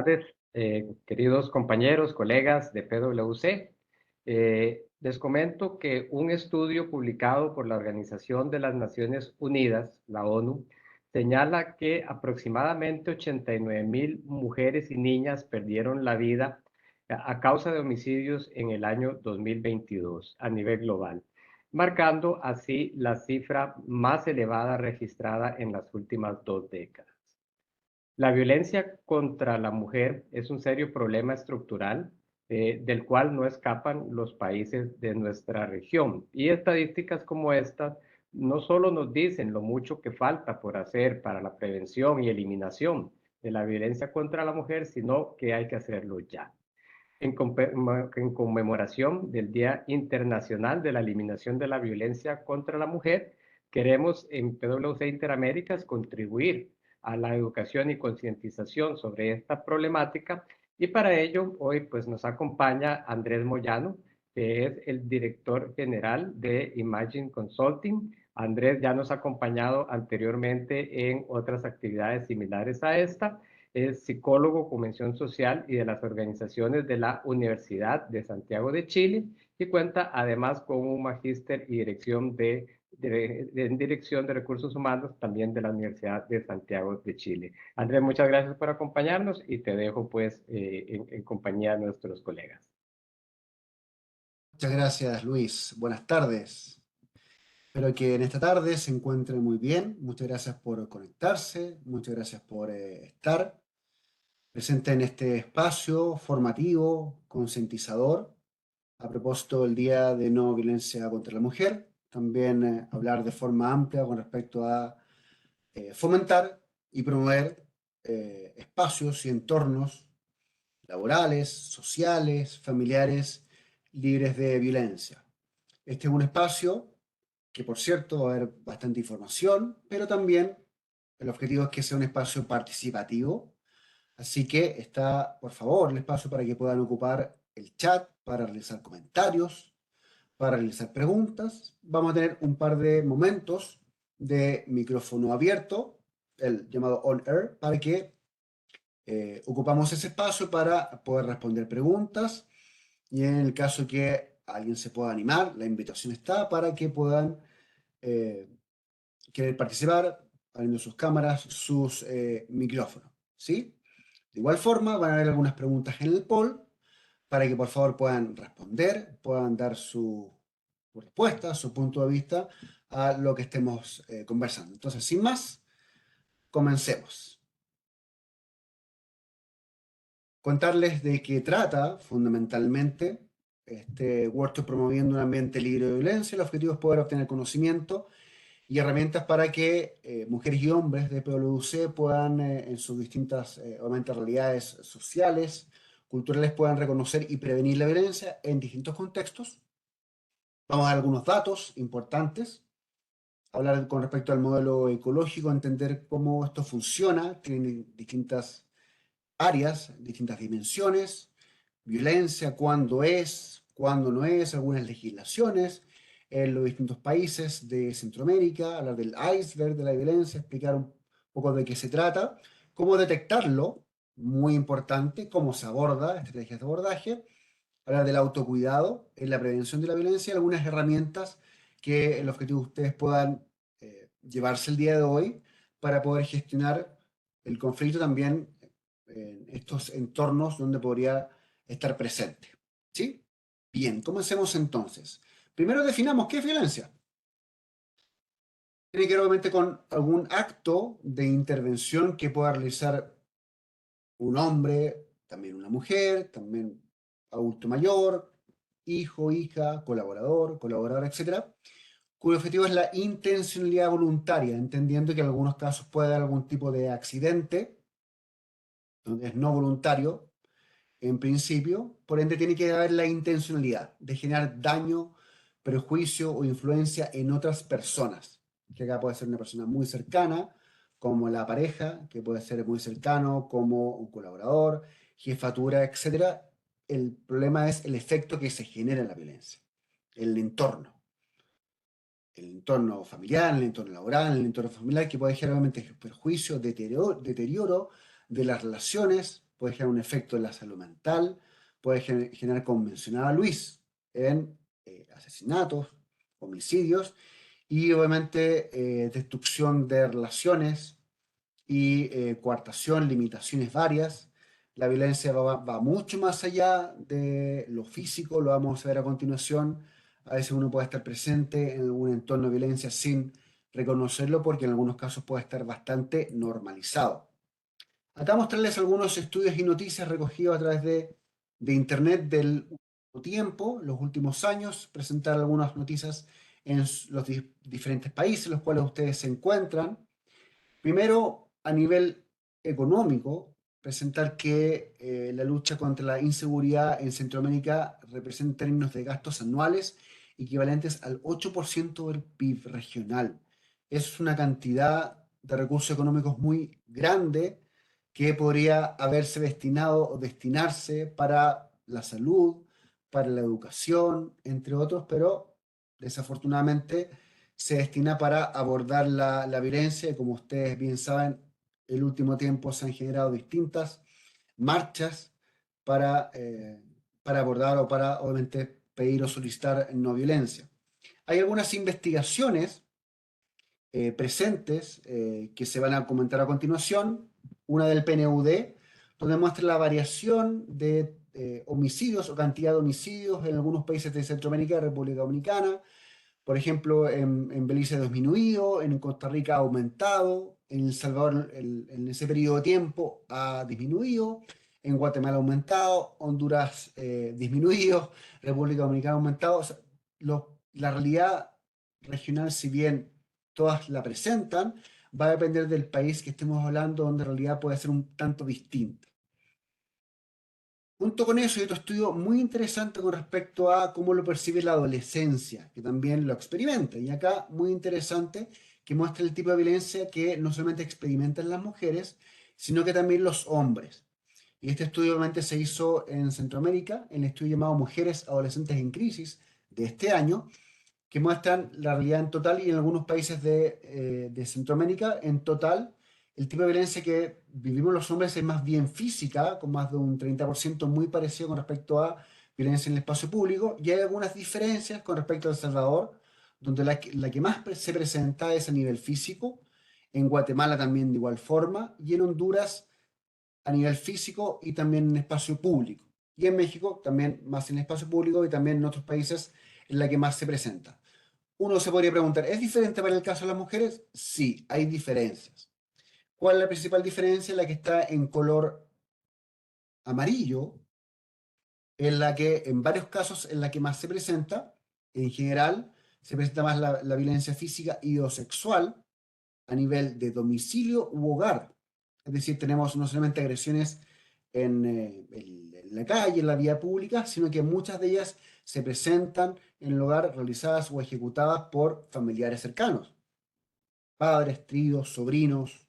tardes, queridos compañeros, colegas de PwC. Les comento que un estudio publicado por la Organización de las Naciones Unidas, la ONU, señala que aproximadamente 89.000 mujeres y niñas perdieron la vida a causa de homicidios en el año 2022 a nivel global, marcando así la cifra más elevada registrada en las últimas 2 décadas. La violencia contra la mujer es un serio problema estructural del cual no escapan los países de nuestra región. Y estadísticas como estas no solo nos dicen lo mucho que falta por hacer para la prevención y eliminación de la violencia contra la mujer, sino que hay que hacerlo ya. En conmemoración del Día Internacional de la Eliminación de la Violencia contra la Mujer, queremos en PwC Interaméricas contribuir a la educación y concientización sobre esta problemática, y para ello hoy pues nos acompaña Andrés Moyano, que es el director general de Imagine Consulting. Andrés ya nos ha acompañado anteriormente en otras actividades similares a esta. Es psicólogo, convención social y de las organizaciones de la Universidad de Santiago de Chile, y cuenta además con un magíster y en dirección de recursos humanos también de la Universidad de Santiago de Chile. Andrés, muchas gracias por acompañarnos y te dejo pues en compañía de nuestros colegas. Muchas gracias, Luis. Buenas tardes. Espero que en esta tarde se encuentren muy bien. Muchas gracias por conectarse. Muchas gracias por estar presente en este espacio formativo, concientizador, a propósito del Día de No Violencia contra la Mujer. También hablar de forma amplia con respecto a fomentar y promover espacios y entornos laborales, sociales, familiares, libres de violencia. Este es un espacio que, por cierto, va a haber bastante información, pero también el objetivo es que sea un espacio participativo. Así que está, por favor, el espacio para que puedan ocupar el chat para realizar comentarios, para realizar preguntas. Vamos a tener un par de momentos de micrófono abierto, el llamado on air, para que ocupamos ese espacio para poder responder preguntas, y en el caso que alguien se pueda animar, la invitación está para que puedan eh, querer participar, abriendo sus cámaras, sus micrófonos, ¿sí? De igual forma, van a haber algunas preguntas en el poll para que por favor puedan responder, puedan dar su respuesta, su punto de vista a lo que estemos conversando. Entonces, sin más, comencemos. Contarles de qué trata fundamentalmente este workshop promoviendo un ambiente libre de violencia. El objetivo es poder obtener conocimiento y herramientas para que mujeres y hombres de PwC puedan, en sus distintas, obviamente, realidades sociales, culturales, puedan reconocer y prevenir la violencia en distintos contextos. Vamos a dar algunos datos importantes, hablar con respecto al modelo ecológico, entender cómo esto funciona, tiene distintas áreas, distintas dimensiones, violencia, cuándo no es, algunas legislaciones en los distintos países de Centroamérica, hablar del iceberg de la violencia, explicar un poco de qué se trata, cómo detectarlo, muy importante, cómo se aborda, estrategias de abordaje, hablar del autocuidado en la prevención de la violencia, algunas herramientas que el objetivo de ustedes puedan llevarse el día de hoy para poder gestionar el conflicto también en estos entornos donde podría estar presente. ¿Sí? Bien, comencemos entonces. Primero definamos qué es violencia. Tiene que ver obviamente con algún acto de intervención que pueda realizar un hombre, también una mujer, también adulto mayor, hijo, hija, colaborador, colaboradora, etcétera, cuyo objetivo es la intencionalidad voluntaria, entendiendo que en algunos casos puede haber algún tipo de accidente, donde es no voluntario, en principio, por ende tiene que haber la intencionalidad de generar daño, perjuicio o influencia en otras personas, que acá puede ser una persona muy cercana, como la pareja, que puede ser muy cercano, como un colaborador, jefatura, etcétera. El problema es el efecto que se genera en la violencia, el entorno familiar, el entorno laboral, el entorno familiar, que puede generar obviamente perjuicio, deterioro de las relaciones, puede generar un efecto en la salud mental, puede generar, como mencionaba Luis, en asesinatos, homicidios y obviamente destrucción de relaciones y coartación, limitaciones varias. La violencia va mucho más allá de lo físico, lo vamos a ver a continuación. A veces uno puede estar presente en un entorno de violencia sin reconocerlo porque en algunos casos puede estar bastante normalizado. Acá mostrarles algunos estudios y noticias recogidos a través de Internet del último tiempo, los últimos años, presentar algunas noticias en los diferentes países en los cuales ustedes se encuentran. Primero, a nivel económico, presentar que la lucha contra la inseguridad en Centroamérica representa en términos de gastos anuales equivalentes al 8% del PIB regional. Es una cantidad de recursos económicos muy grande que podría haberse destinado o destinarse para la salud, para la educación, entre otros, pero desafortunadamente se destina para abordar la violencia y como ustedes bien saben, el último tiempo se han generado distintas marchas para abordar o para obviamente pedir o solicitar no violencia. Hay algunas investigaciones presentes que se van a comentar a continuación, una del PNUD, donde muestra la variación de homicidios o cantidad de homicidios en algunos países de Centroamérica y República Dominicana. Por ejemplo, en Belice ha disminuido, en Costa Rica ha aumentado, en El Salvador en ese periodo de tiempo ha disminuido, en Guatemala ha aumentado, Honduras disminuido, República Dominicana ha aumentado. O sea, la realidad regional, si bien todas la presentan, va a depender del país que estemos hablando, donde en realidad puede ser un tanto distinta. Junto con eso hay otro estudio muy interesante con respecto a cómo lo percibe la adolescencia, que también lo experimenta. Y acá muy interesante que muestra el tipo de violencia que no solamente experimentan las mujeres, sino que también los hombres. Y este estudio obviamente se hizo en Centroamérica, en el estudio llamado Mujeres Adolescentes en Crisis de este año, que muestran la realidad en total y en algunos países de Centroamérica, en total, el tipo de violencia que vivimos los hombres es más bien física, con más de un 30% muy parecido con respecto a violencia en el espacio público, y hay algunas diferencias con respecto a El Salvador, donde la que más se presenta es a nivel físico, en Guatemala también de igual forma, y en Honduras a nivel físico y también en espacio público. Y en México también más en espacio público y también en otros países en la que más se presenta. Uno se podría preguntar, ¿es diferente para el caso de las mujeres? Sí, hay diferencias. ¿Cuál es la principal diferencia? La que está en color amarillo, en la que en varios casos en la que más se presenta, en general, se presenta más la violencia física y o sexual a nivel de domicilio u hogar. Es decir, tenemos no solamente agresiones en la calle, en la vía pública, sino que muchas de ellas se presentan en el hogar realizadas o ejecutadas por familiares cercanos, padres, tíos, sobrinos,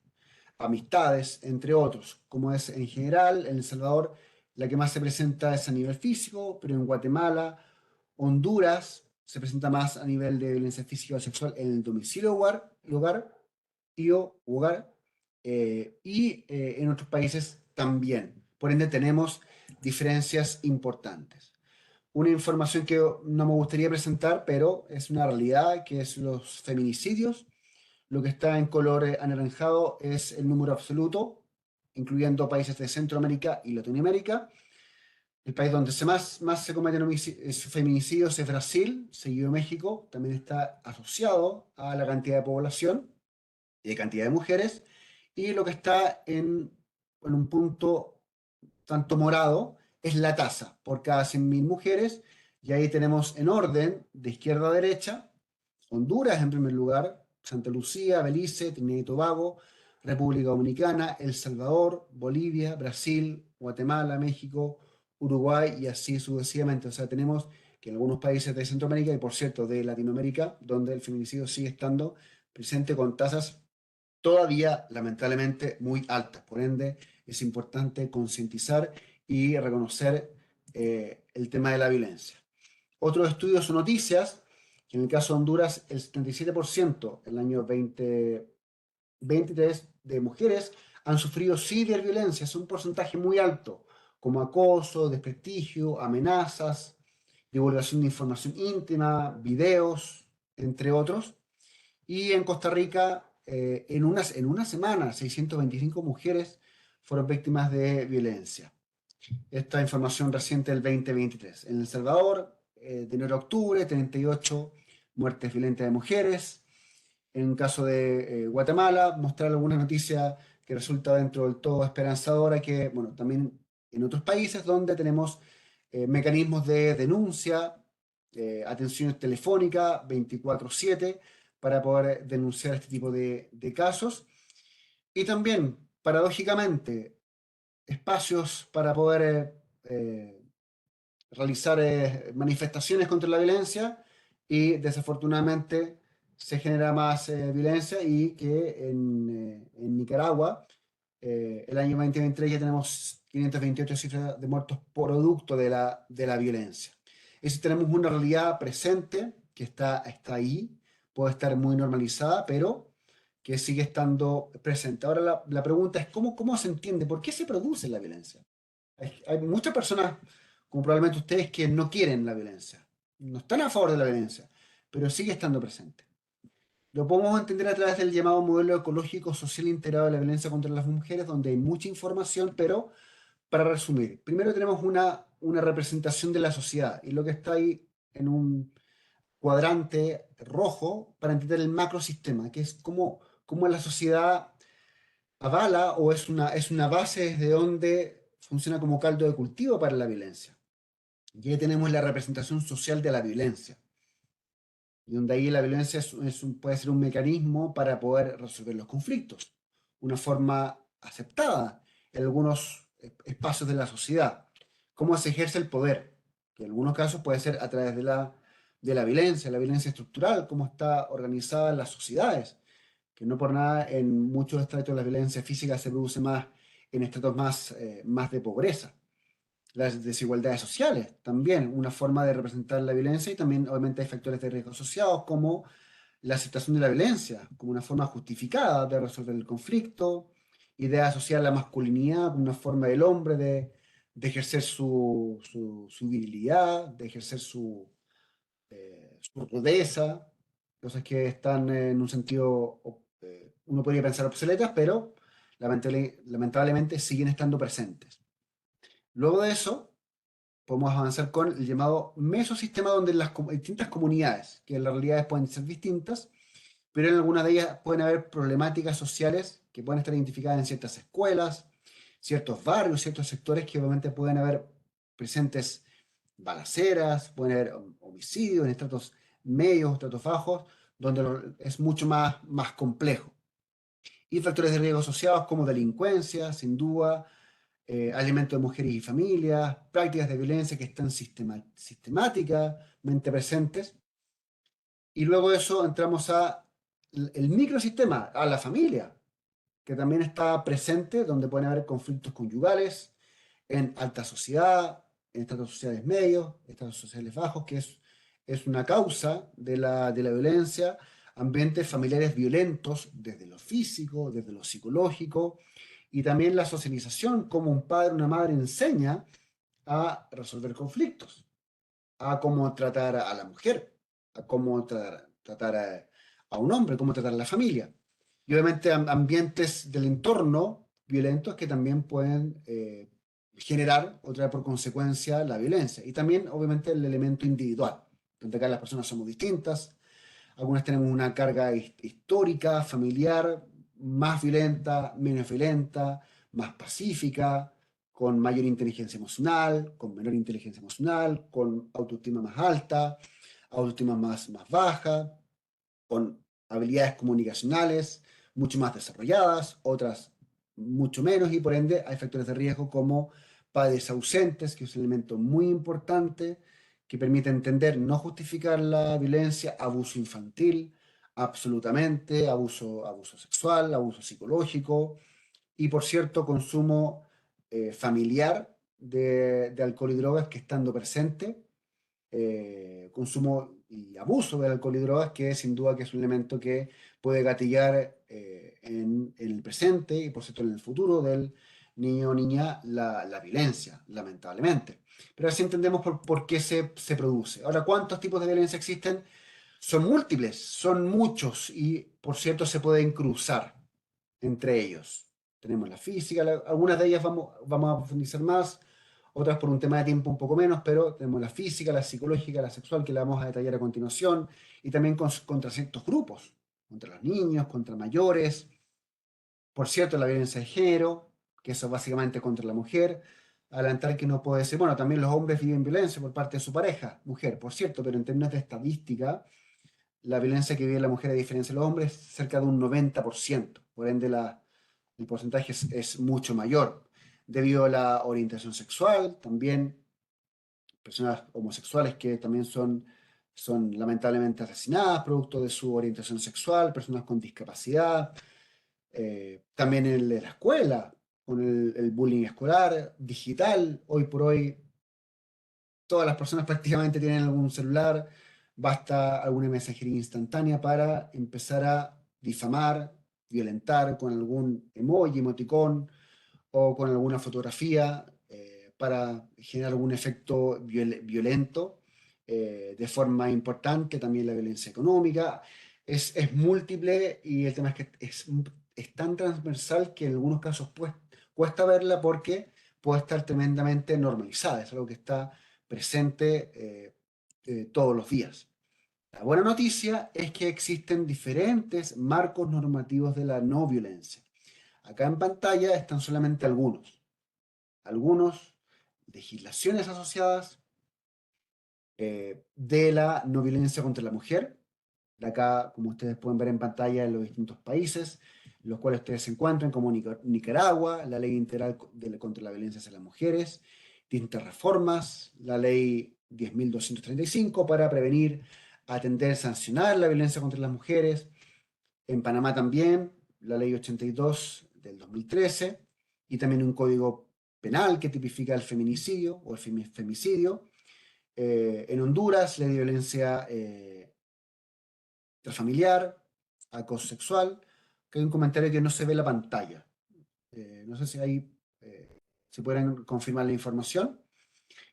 amistades, entre otros. Como es en general, en El Salvador, la que más se presenta es a nivel físico, pero en Guatemala, Honduras, se presenta más a nivel de violencia física o sexual en el domicilio hogar y o hogar, en otros países también. Por ende, tenemos diferencias importantes. Una información que no me gustaría presentar, pero es una realidad, que es los feminicidios. Lo que está en color anaranjado es el número absoluto, incluyendo países de Centroamérica y Latinoamérica. El país donde más se cometen feminicidios es Brasil, seguido de México. También está asociado a la cantidad de población y de cantidad de mujeres. Y lo que está en un punto tanto morado es la tasa por cada 100.000 mujeres. Y ahí tenemos en orden, de izquierda a derecha, Honduras en primer lugar, Santa Lucía, Belice, Trinidad y Tobago, República Dominicana, El Salvador, Bolivia, Brasil, Guatemala, México, Uruguay y así sucesivamente. O sea, tenemos que en algunos países de Centroamérica y por cierto de Latinoamérica, donde el feminicidio sigue estando presente con tasas todavía lamentablemente muy altas. Por ende, es importante concientizar y reconocer el tema de la violencia. Otros estudios o noticias, que en el caso de Honduras, el 77% en el año 2023 de mujeres han sufrido ciberviolencia, es un porcentaje muy alto, como acoso, desprestigio, amenazas, divulgación de información íntima, videos, entre otros. Y en Costa Rica, en una semana, 625 mujeres fueron víctimas de violencia. Esta información reciente del 2023. En El Salvador, de enero a octubre, 38 muertes violentas de mujeres. En el caso de Guatemala, mostrar alguna noticia que resulta dentro del todo esperanzadora, que, bueno, también en otros países donde tenemos mecanismos de denuncia, atención telefónica 24/7 para poder denunciar este tipo de casos. Y también, paradójicamente, espacios para poder realizar manifestaciones contra la violencia y desafortunadamente se genera más violencia y que en Nicaragua el año 2023 ya tenemos 528 cifras de muertos producto de la violencia. Es decir, tenemos una realidad presente que está ahí, puede estar muy normalizada, pero que sigue estando presente. Ahora la pregunta es, ¿cómo se entiende? ¿Por qué se produce la violencia? Hay muchas personas, como probablemente ustedes, que no quieren la violencia, no están a favor de la violencia, pero sigue estando presente. Lo podemos entender a través del llamado modelo ecológico social integrado de la violencia contra las mujeres, donde hay mucha información, pero para resumir, primero tenemos una representación de la sociedad y lo que está ahí en un cuadrante rojo para entender el macrosistema, que es cómo la sociedad avala o es una base desde donde funciona como caldo de cultivo para la violencia. Y ahí tenemos la representación social de la violencia, y donde ahí la violencia puede ser un mecanismo para poder resolver los conflictos, una forma aceptada en algunos espacios de la sociedad. Cómo se ejerce el poder, que en algunos casos puede ser a través de la violencia estructural, cómo está organizada en las sociedades, que no por nada en muchos estratos la violencia física se produce más en estratos más de pobreza. Las desigualdades sociales, también una forma de representar la violencia, y también obviamente hay factores de riesgo asociados como la aceptación de la violencia como una forma justificada de resolver el conflicto, idea asociada a la masculinidad como una forma del hombre de ejercer su virilidad, de ejercer su rudeza, cosas que están en un sentido, uno podría pensar obsoletas, pero lamentablemente siguen estando presentes. Luego de eso, podemos avanzar con el llamado mesosistema, donde las distintas comunidades, que en las realidades pueden ser distintas, pero en algunas de ellas pueden haber problemáticas sociales que pueden estar identificadas en ciertas escuelas, ciertos barrios, ciertos sectores que obviamente pueden haber presentes balaceras, pueden haber homicidios en estratos medios, estratos bajos, donde es mucho más complejo. Y factores de riesgo asociados como delincuencia, sin duda, alimentos de mujeres y familias, prácticas de violencia que están sistemáticamente presentes. Y luego de eso entramos a el microsistema, a la familia, que también está presente, donde pueden haber conflictos conyugales en alta sociedad, en estratos sociales medios, estratos sociales bajos, que es una causa de la violencia, ambientes familiares violentos desde lo físico, desde lo psicológico, y también la socialización, como un padre o una madre enseña a resolver conflictos, a cómo tratar a la mujer, a cómo tratar a un hombre, cómo tratar a la familia. Y obviamente ambientes del entorno violentos que también pueden generar o traer por consecuencia la violencia. Y también, obviamente, el elemento individual, donde acá las personas somos distintas, algunas tenemos una carga histórica, familiar, más violenta, menos violenta, más pacífica, con mayor inteligencia emocional, con menor inteligencia emocional, con autoestima más alta, autoestima más baja, con habilidades comunicacionales mucho más desarrolladas, otras mucho menos, y por ende hay factores de riesgo como padres ausentes, que es un elemento muy importante que permite entender, no justificar la violencia, abuso infantil, absolutamente, abuso sexual, abuso psicológico, y por cierto, consumo familiar de alcohol y drogas que estando presente, consumo y abuso del alcohol y drogas, que sin duda que es un elemento que puede gatillar en el presente y por cierto en el futuro del niño o niña la violencia, lamentablemente. Pero así entendemos por qué se produce. Ahora, ¿cuántos tipos de violencia existen? Son múltiples, son muchos y por cierto se pueden cruzar entre ellos. Tenemos la física, algunas de ellas vamos a profundizar más, otras por un tema de tiempo un poco menos, pero tenemos la física, la psicológica, la sexual, que la vamos a detallar a continuación, y también contra ciertos grupos, contra los niños, contra mayores, por cierto, la violencia de género, que eso es básicamente contra la mujer, adelantar que no puede ser, bueno, también los hombres viven violencia por parte de su pareja, mujer, por cierto, pero en términos de estadística, la violencia que vive la mujer a diferencia de los hombres es cerca de un 90%, por ende el porcentaje es mucho mayor, debido a la orientación sexual, también personas homosexuales que también son lamentablemente asesinadas producto de su orientación sexual, personas con discapacidad, también en la escuela, con el bullying escolar, digital, hoy por hoy todas las personas prácticamente tienen algún celular, basta alguna mensajería instantánea para empezar a difamar, violentar con algún emoji, emoticón o con alguna fotografía para generar algún efecto violento de forma importante, también la violencia económica. Es múltiple y el tema es que es tan transversal que en algunos casos cuesta verla porque puede estar tremendamente normalizada, es algo que está presente todos los días. La buena noticia es que existen diferentes marcos normativos de la no violencia. Acá en pantalla están solamente algunos legislaciones asociadas de la no violencia contra la mujer. De acá, como ustedes pueden ver en pantalla, en los distintos países, los cuales ustedes se encuentran, como Nicaragua, la ley integral contra la violencia hacia las mujeres, distintas reformas, la ley 10.235 para prevenir, atender, sancionar la violencia contra las mujeres. En Panamá también, la ley 82 del 2013, y también un código penal que tipifica el feminicidio o el femicidio. En Honduras, ley de violencia intrafamiliar, acoso sexual, que hay un comentario que no se ve en la pantalla. No sé si ahí se pueden confirmar la información.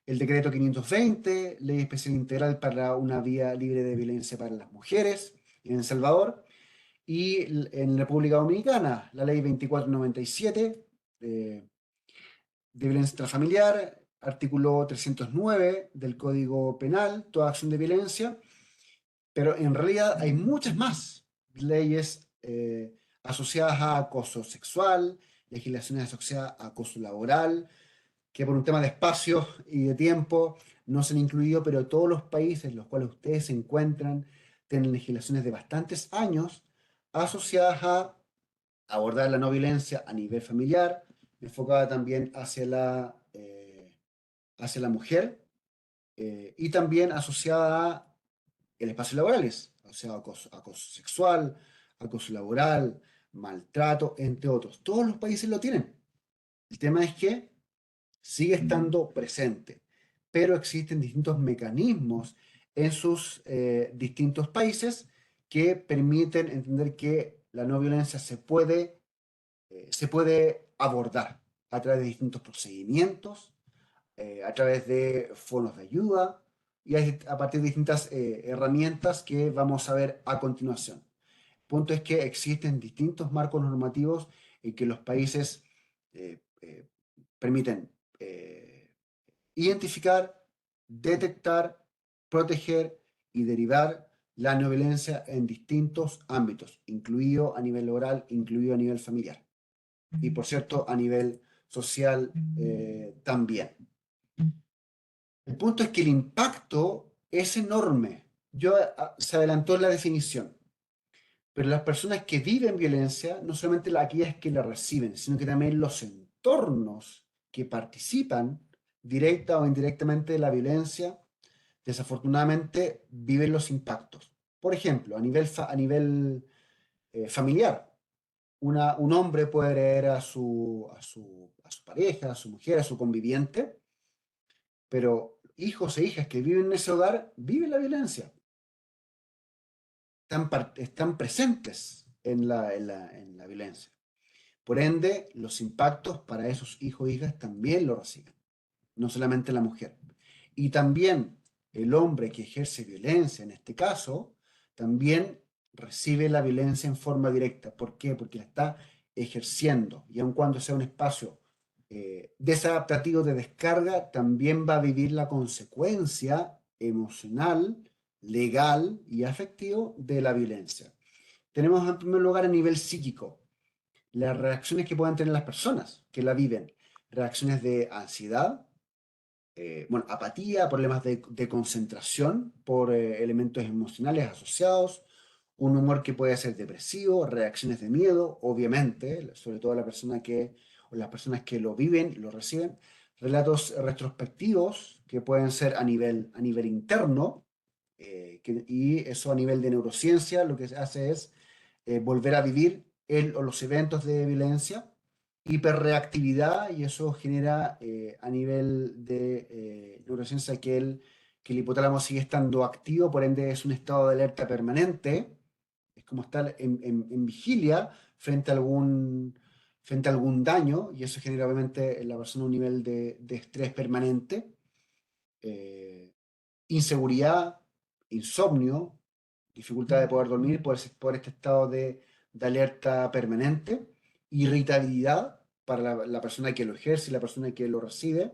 El decreto 520, ley especial integral para una vía libre de violencia para las mujeres en El Salvador. Y en República Dominicana, la ley 2497 de violencia intrafamiliar, artículo 309 del Código Penal, toda acción de violencia, pero en realidad hay muchas más leyes asociadas a acoso sexual, legislaciones asociadas a acoso laboral, que por un tema de espacio y de tiempo no se han incluido, pero todos los países en los cuales ustedes se encuentran tienen legislaciones de bastantes años asociadas a abordar la no violencia a nivel familiar, enfocada también hacia la mujer y también asociada a el espacio laborales, o sea, acoso sexual, acoso laboral, maltrato, entre otros. Todos los países lo tienen. El tema es que sigue estando presente, pero existen distintos mecanismos en sus distintos países que permiten entender que la no violencia se puede abordar a través de distintos procedimientos, a través de fondos de ayuda y a partir de distintas herramientas que vamos a ver a continuación. El punto es que existen distintos marcos normativos en que los países permiten identificar, detectar, proteger y derivar la no violencia en distintos ámbitos, incluido a nivel laboral, incluido a nivel familiar y, por cierto, a nivel social también. El punto es que el impacto es enorme. Se adelantó en la definición, pero las personas que viven violencia, no solamente aquellas que la reciben, sino que también los entornos que participan directa o indirectamente de la violencia, desafortunadamente viven los impactos. Por ejemplo, a nivel familiar, un hombre puede leer a su pareja, a su mujer, a su conviviente, pero hijos e hijas que viven en ese hogar viven la violencia. están presentes en la violencia. Por ende, los impactos para esos hijos e hijas también lo reciben, no solamente la mujer. Y también el hombre que ejerce violencia, en este caso, también recibe la violencia en forma directa. ¿Por qué? Porque la está ejerciendo. Y aun cuando sea un espacio desadaptativo de descarga, también va a vivir la consecuencia emocional, legal y afectivo de la violencia. Tenemos en primer lugar a nivel psíquico las reacciones que puedan tener las personas que la viven. Reacciones de ansiedad, bueno, apatía, problemas de concentración por elementos emocionales asociados, un humor que puede ser depresivo, reacciones de miedo, obviamente, sobre todo la persona que, o las personas que lo viven, lo reciben, relatos retrospectivos que pueden ser a nivel interno, y eso a nivel de neurociencia lo que se hace es volver a vivir el o los eventos de violencia, hiperreactividad, y eso genera a nivel de neurociencia que el hipotálamo sigue estando activo, por ende es un estado de alerta permanente, es como estar en vigilia frente a algún daño, y eso genera obviamente en la persona un nivel de estrés permanente, eh, inseguridad, insomnio, dificultad de poder dormir por este estado de alerta permanente, irritabilidad para la persona que lo ejerce y la persona que lo recibe,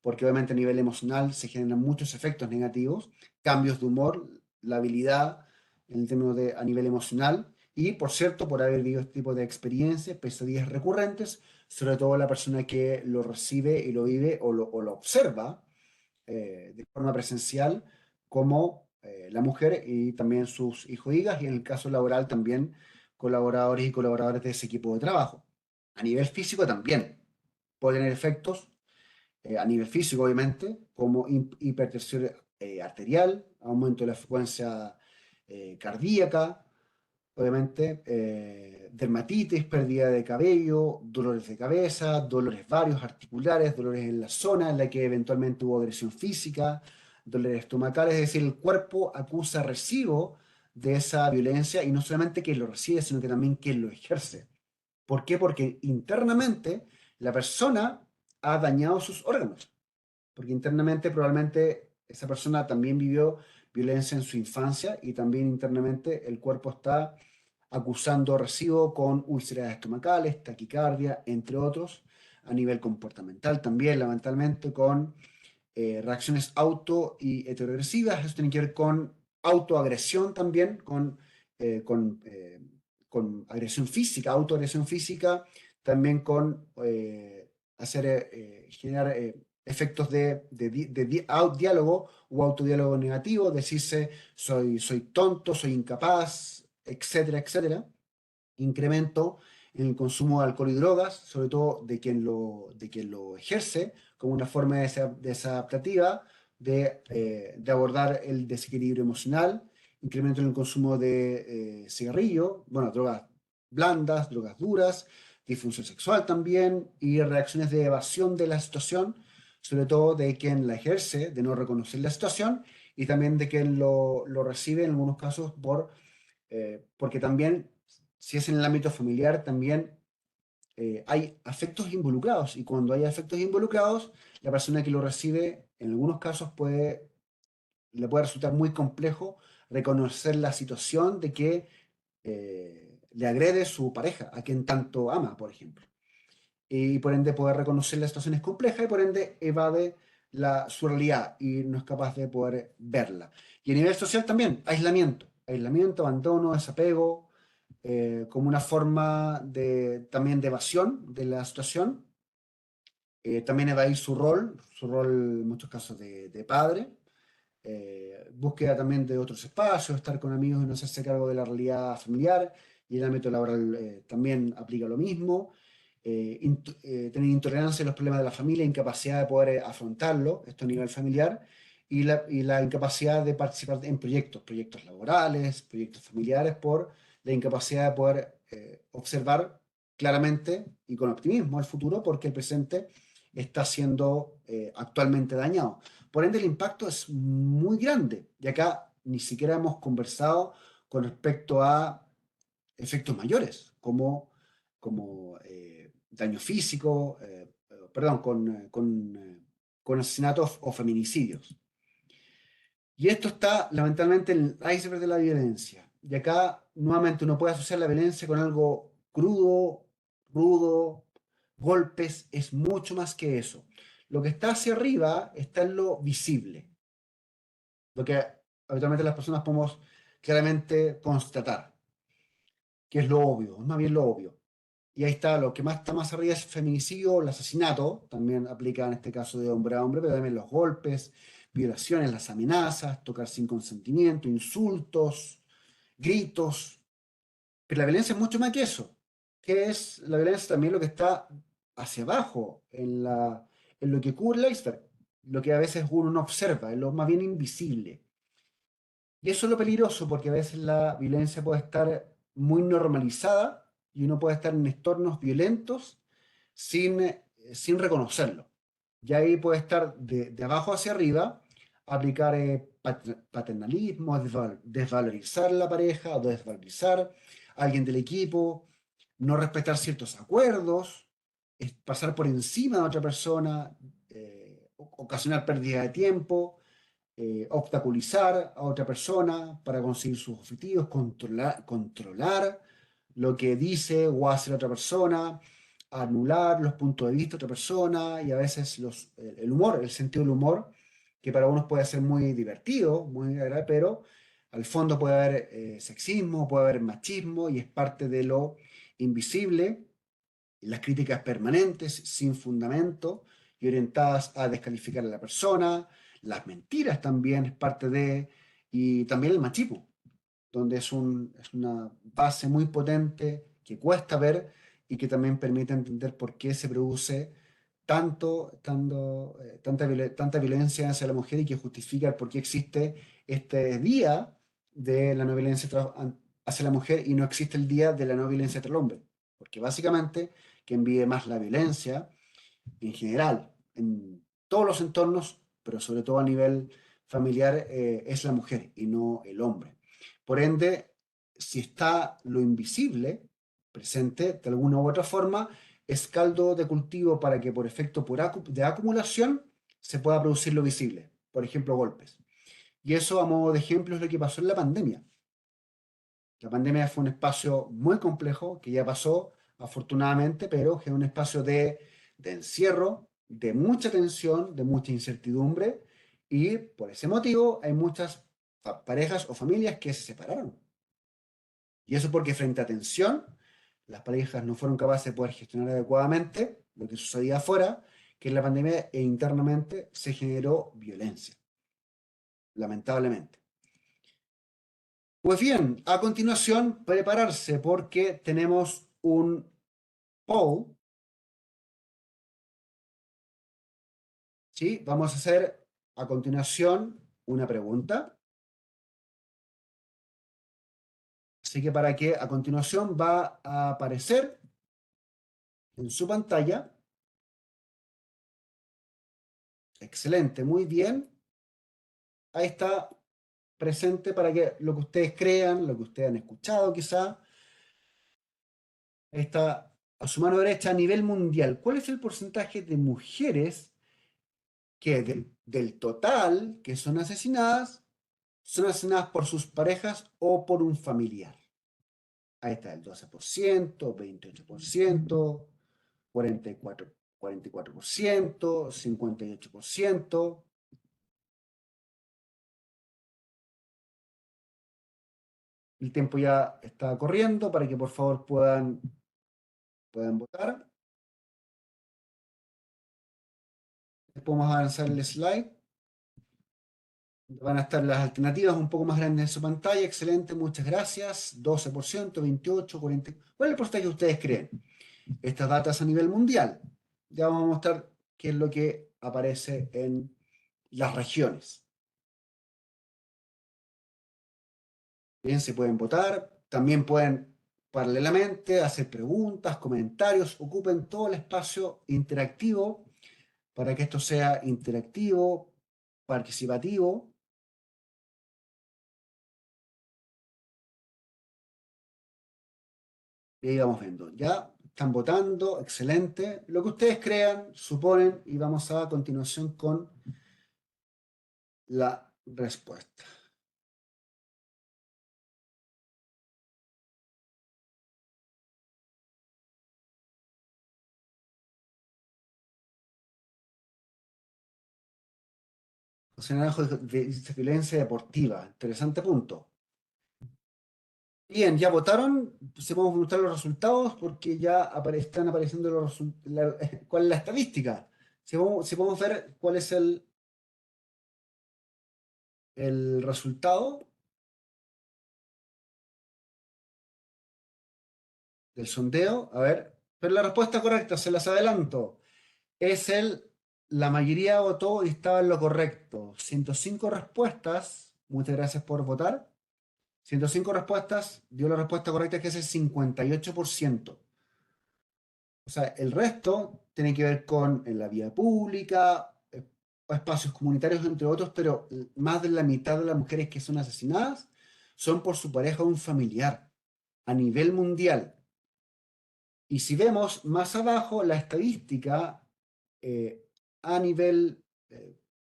porque obviamente a nivel emocional se generan muchos efectos negativos, cambios de humor, la habilidad en el término de a nivel emocional, y por cierto, por haber vivido este tipo de experiencias, pesadillas recurrentes, sobre todo la persona que lo recibe y lo vive o lo observa de forma presencial, como la mujer y también sus hijos e hijas, y en el caso laboral también colaboradores y colaboradores de ese equipo de trabajo. A nivel físico también puede tener efectos, a nivel físico obviamente, como hipertensión arterial, aumento de la frecuencia cardíaca, obviamente, dermatitis, pérdida de cabello, dolores de cabeza, dolores varios articulares, dolores en la zona en la que eventualmente hubo agresión física, dolores estomacales, es decir, el cuerpo acusa recibo de esa violencia, y no solamente quien lo recibe, sino que también quien lo ejerce. ¿Por qué? Porque internamente la persona ha dañado sus órganos, porque internamente probablemente esa persona también vivió violencia en su infancia, y también internamente el cuerpo está acusando recibo con úlceras estomacales, taquicardia, entre otros, a nivel comportamental también, lamentablemente, con reacciones auto y heteroagresivas. Eso tiene que ver con autoagresión también, con agresión física, autoagresión física, también con generar efectos de diálogo o autodiálogo negativo, decirse soy tonto, soy incapaz, etcétera, etcétera. Incremento en el consumo de alcohol y drogas, sobre todo de quien lo ejerce, como una forma desadaptativa de abordar el desequilibrio emocional. Incremento en el consumo de cigarrillo, bueno, drogas blandas, drogas duras, disfunción sexual también, y reacciones de evasión de la situación, sobre todo de quien la ejerce, de no reconocer la situación, y también de quien lo recibe en algunos casos porque también, si es en el ámbito familiar, también hay afectos involucrados, y cuando hay afectos involucrados, la persona que lo recibe en algunos casos le puede resultar muy complejo reconocer la situación de que le agrede su pareja, a quien tanto ama, por ejemplo. Y por ende poder reconocer la situación es compleja, y por ende evade su realidad y no es capaz de poder verla. Y a nivel social también, aislamiento, abandono, desapego, como una forma también de evasión de la situación. También evadir su rol en muchos casos de padre, búsqueda también de otros espacios, estar con amigos y no hacerse cargo de la realidad familiar, y el ámbito laboral también aplica lo mismo. Tener intolerancia a los problemas de la familia, incapacidad de poder afrontarlo, esto a nivel familiar, y la incapacidad de participar en proyectos laborales, proyectos familiares, por la incapacidad de poder observar claramente y con optimismo el futuro, porque el presente está siendo actualmente dañado. Por ende, el impacto es muy grande. Y acá ni siquiera hemos conversado con respecto a efectos mayores, como daño físico, perdón, con asesinatos o feminicidios. Y esto está lamentablemente en el iceberg de la violencia. Y acá nuevamente uno puede asociar la violencia con algo crudo, rudo, golpes, es mucho más que eso. Lo que está hacia arriba está en lo visible, lo que habitualmente las personas podemos claramente constatar, que es lo obvio, es más bien lo obvio. Y ahí está, lo que más está más arriba es feminicidio, el asesinato, también aplica en este caso de hombre a hombre, pero también los golpes, violaciones, las amenazas, tocar sin consentimiento, insultos, gritos. Pero la violencia es mucho más que eso. Que es la violencia también lo que está hacia abajo, en lo que cubre el iceberg, lo que a veces uno no observa, es lo más bien invisible. Y eso es lo peligroso, porque a veces la violencia puede estar muy normalizada y uno puede estar en entornos violentos sin reconocerlo. Y ahí puede estar de abajo hacia arriba, aplicar paternalismo, desvalorizar la pareja o desvalorizar a alguien del equipo, no respetar ciertos acuerdos, pasar por encima de otra persona, ocasionar pérdida de tiempo, obstaculizar a otra persona para conseguir sus objetivos, controlar lo que dice o hace la otra persona, anular los puntos de vista de otra persona y a veces el humor, el sentido del humor, que para unos puede ser muy divertido, muy agradable, pero al fondo puede haber sexismo, puede haber machismo y es parte de lo invisible, las críticas permanentes, sin fundamento y orientadas a descalificar a la persona, las mentiras también es parte de, y también el machismo, donde es una base muy potente que cuesta ver y que también permite entender por qué se produce tanta violencia hacia la mujer y que justifica el por qué existe este día de la no violencia hacia la mujer y no existe el día de la no violencia contra el hombre. Porque básicamente quien vive más la violencia en general, en todos los entornos, pero sobre todo a nivel familiar, es la mujer y no el hombre. Por ende, si está lo invisible presente de alguna u otra forma, es caldo de cultivo para que por efecto de acumulación se pueda producir lo visible, por ejemplo, golpes. Y eso, a modo de ejemplo, es lo que pasó en la pandemia. La pandemia fue un espacio muy complejo que ya pasó, afortunadamente, pero es un espacio de encierro, de mucha tensión, de mucha incertidumbre, y por ese motivo hay muchas parejas o familias que se separaron. Y eso porque frente a tensión, las parejas no fueron capaces de poder gestionar adecuadamente lo que sucedía afuera, que en la pandemia e internamente se generó violencia, lamentablemente. Pues bien, a continuación, prepararse porque tenemos un poll, ¿sí? Vamos a hacer a continuación una pregunta. Así que para que a continuación va a aparecer en su pantalla. Excelente, muy bien. Ahí está presente para que lo que ustedes crean, lo que ustedes han escuchado quizá. Ahí está a su mano derecha a nivel mundial. ¿Cuál es el porcentaje de mujeres que del total que son asesinadas por sus parejas o por un familiar? Ahí está el 12%, 28%, 44%, 58%. El tiempo ya está corriendo para que por favor puedan votar. Podemos avanzar el slide. Van a estar las alternativas un poco más grandes en su pantalla. Excelente, muchas gracias. 12%, 28, 40. ¿Cuál es el porcentaje que ustedes creen? Estas datas a nivel mundial. Ya vamos a mostrar qué es lo que aparece en las regiones. Bien, se pueden votar. También pueden paralelamente hacer preguntas, comentarios. Ocupen todo el espacio interactivo para que esto sea interactivo, participativo. Y ahí vamos viendo. Ya están votando, excelente. Lo que ustedes crean, suponen, y vamos a continuación con la respuesta. José Naranjo dice violencia deportiva. Interesante punto. Bien, ya votaron. Se podemos preguntar los resultados porque ya están apareciendo cuál es la estadística. Si podemos ver cuál es el resultado del sondeo. A ver, pero la respuesta correcta, se las adelanto, es la mayoría votó y estaba en lo correcto. 105 respuestas. Muchas gracias por votar. 105 respuestas, dio la respuesta correcta que es el 58%. O sea, el resto tiene que ver con en la vía pública, espacios comunitarios, entre otros, pero más de la mitad de las mujeres que son asesinadas son por su pareja o un familiar a nivel mundial. Y si vemos más abajo la estadística eh, a nivel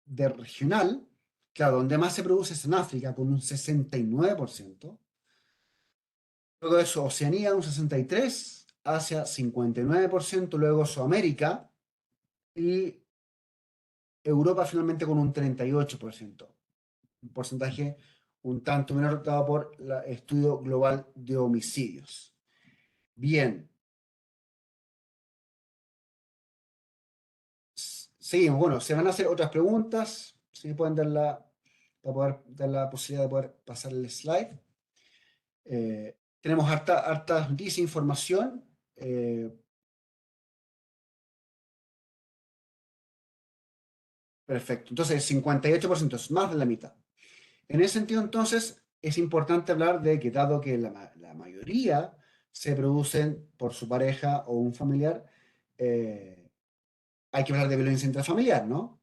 de regional, claro, donde más se produce es en África, con un 69%. Luego de eso, Oceanía un 63%, Asia 59%, luego Sudamérica y Europa finalmente con un 38%. Un porcentaje un tanto menor dado por el estudio global de homicidios. Bien, seguimos. Bueno, se van a hacer otras preguntas. Si me pueden para poder dar la posibilidad de poder pasar el slide. Tenemos harta desinformación. Perfecto. Entonces, el 58% es más de la mitad. En ese sentido, entonces, es importante hablar de que dado que la mayoría se producen por su pareja o un familiar, hay que hablar de violencia intrafamiliar, ¿no?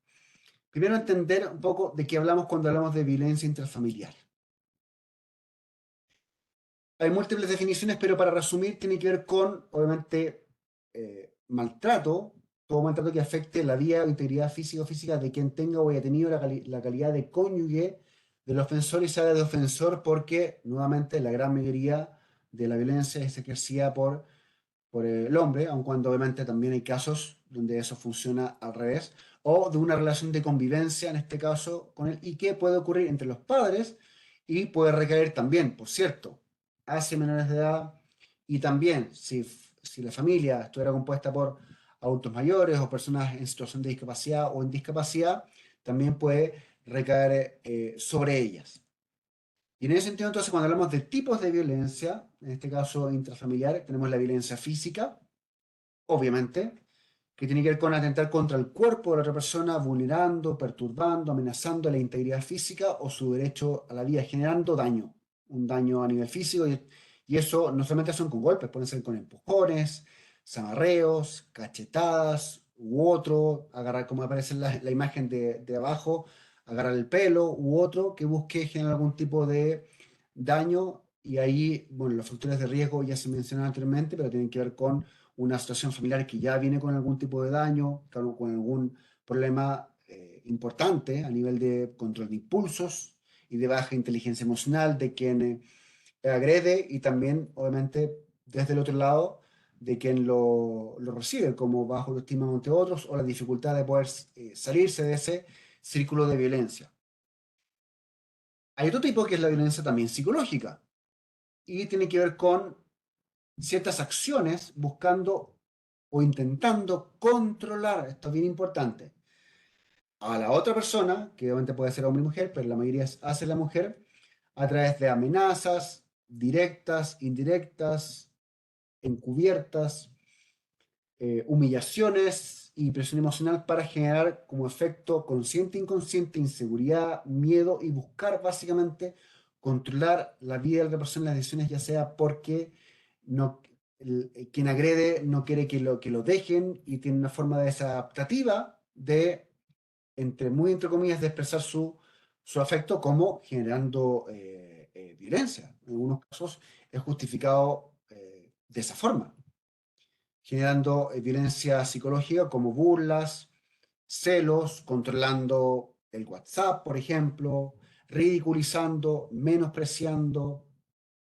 Primero entender un poco de qué hablamos cuando hablamos de violencia intrafamiliar. Hay múltiples definiciones, pero para resumir tiene que ver con, obviamente, maltrato, todo maltrato que afecte la vida o integridad física o física de quien tenga o haya tenido la calidad de cónyuge del ofensor y se haga de ofensor porque, nuevamente, la gran mayoría de la violencia es ejercida por el hombre, aun cuando obviamente también hay casos donde eso funciona al revés, o de una relación de convivencia, en este caso, con él, y que puede ocurrir entre los padres y puede recaer también, por cierto, hacia menores de edad, y también si la familia estuviera compuesta por adultos mayores o personas en situación de discapacidad o en discapacidad, también puede recaer sobre ellas. Y en ese sentido, entonces, cuando hablamos de tipos de violencia, en este caso intrafamiliar, tenemos la violencia física, obviamente, que tiene que ver con atentar contra el cuerpo de la otra persona, vulnerando, perturbando, amenazando la integridad física o su derecho a la vida, generando daño, un daño a nivel físico. Y eso no solamente son con golpes, pueden ser con empujones, zamarreos, cachetadas u otro, agarrar como aparece en la imagen de abajo, agarrar el pelo u otro que busque generar algún tipo de daño. Y ahí, bueno, los factores de riesgo ya se mencionaron anteriormente, pero tienen que ver con una situación familiar que ya viene con algún tipo de daño, con algún problema importante a nivel de control de impulsos y de baja inteligencia emocional de quien agrede y también, obviamente, desde el otro lado, de quien lo recibe, como bajo autoestima ante otros o la dificultad de poder salirse de ese círculo de violencia. Hay otro tipo que es la violencia también psicológica y tiene que ver con ciertas acciones buscando o intentando controlar, esto es bien importante, a la otra persona, que obviamente puede ser hombre y mujer, pero la mayoría hace la mujer, a través de amenazas directas, indirectas, encubiertas, humillaciones y presión emocional para generar como efecto consciente e inconsciente inseguridad, miedo y buscar básicamente controlar la vida de la otra persona, las decisiones, ya sea porque no, quien agrede no quiere que lo dejen y tiene una forma desadaptativa de, entre comillas, de expresar su afecto como generando violencia. En algunos casos es justificado de esa forma, generando violencia psicológica como burlas, celos, controlando el WhatsApp, por ejemplo, ridiculizando, menospreciando,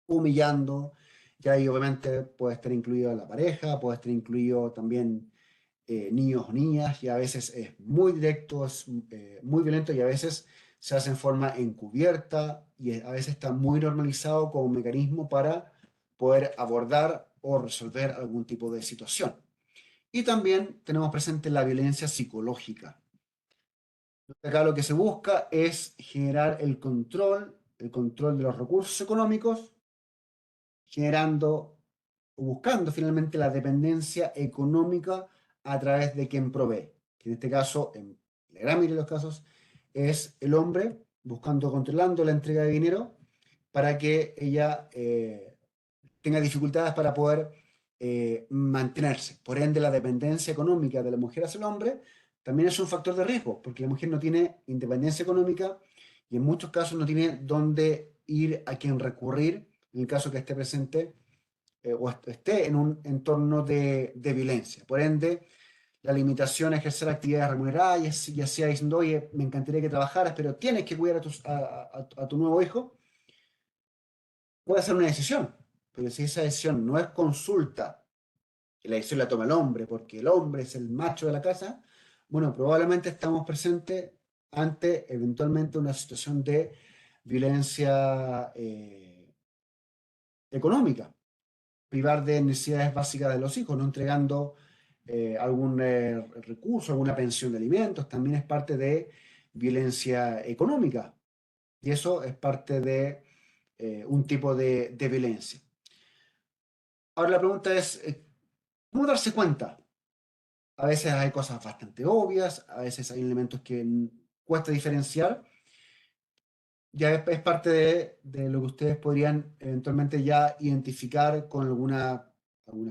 humillando. Y ahí obviamente puede estar incluido la pareja, puede estar incluido también niños o niñas, y a veces es muy directo, es muy violento, y a veces se hace en forma encubierta, y a veces está muy normalizado como un mecanismo para poder abordar o resolver algún tipo de situación. Y también tenemos presente la violencia psicológica. Acá lo que se busca es generar el control de los recursos económicos, generando o buscando finalmente la dependencia económica a través de quien provee, que en este caso, en la gran mayoría de los casos, es el hombre buscando, controlando la entrega de dinero para que ella tenga dificultades para poder mantenerse. Por ende, la dependencia económica de la mujer hacia el hombre también es un factor de riesgo, porque la mujer no tiene independencia económica y en muchos casos no tiene dónde ir, a quién recurrir, en el caso que esté presente o esté en un entorno de violencia. Por ende, la limitación a ejercer actividades remuneradas, ya sea diciendo, oye, me encantaría que trabajaras, pero tienes que cuidar a tu nuevo hijo, puede ser una decisión. Pero si esa decisión no es consulta, que la decisión la toma el hombre, porque el hombre es el macho de la casa, bueno, probablemente estamos presentes ante eventualmente una situación de violencia económica, privar de necesidades básicas de los hijos, no entregando algún recurso, alguna pensión de alimentos, también es parte de violencia económica. Y eso es parte de un tipo de violencia. Ahora la pregunta es, ¿cómo darse cuenta? A veces hay cosas bastante obvias, a veces hay elementos que cuesta diferenciar. Ya es parte de lo que ustedes podrían eventualmente ya identificar con alguna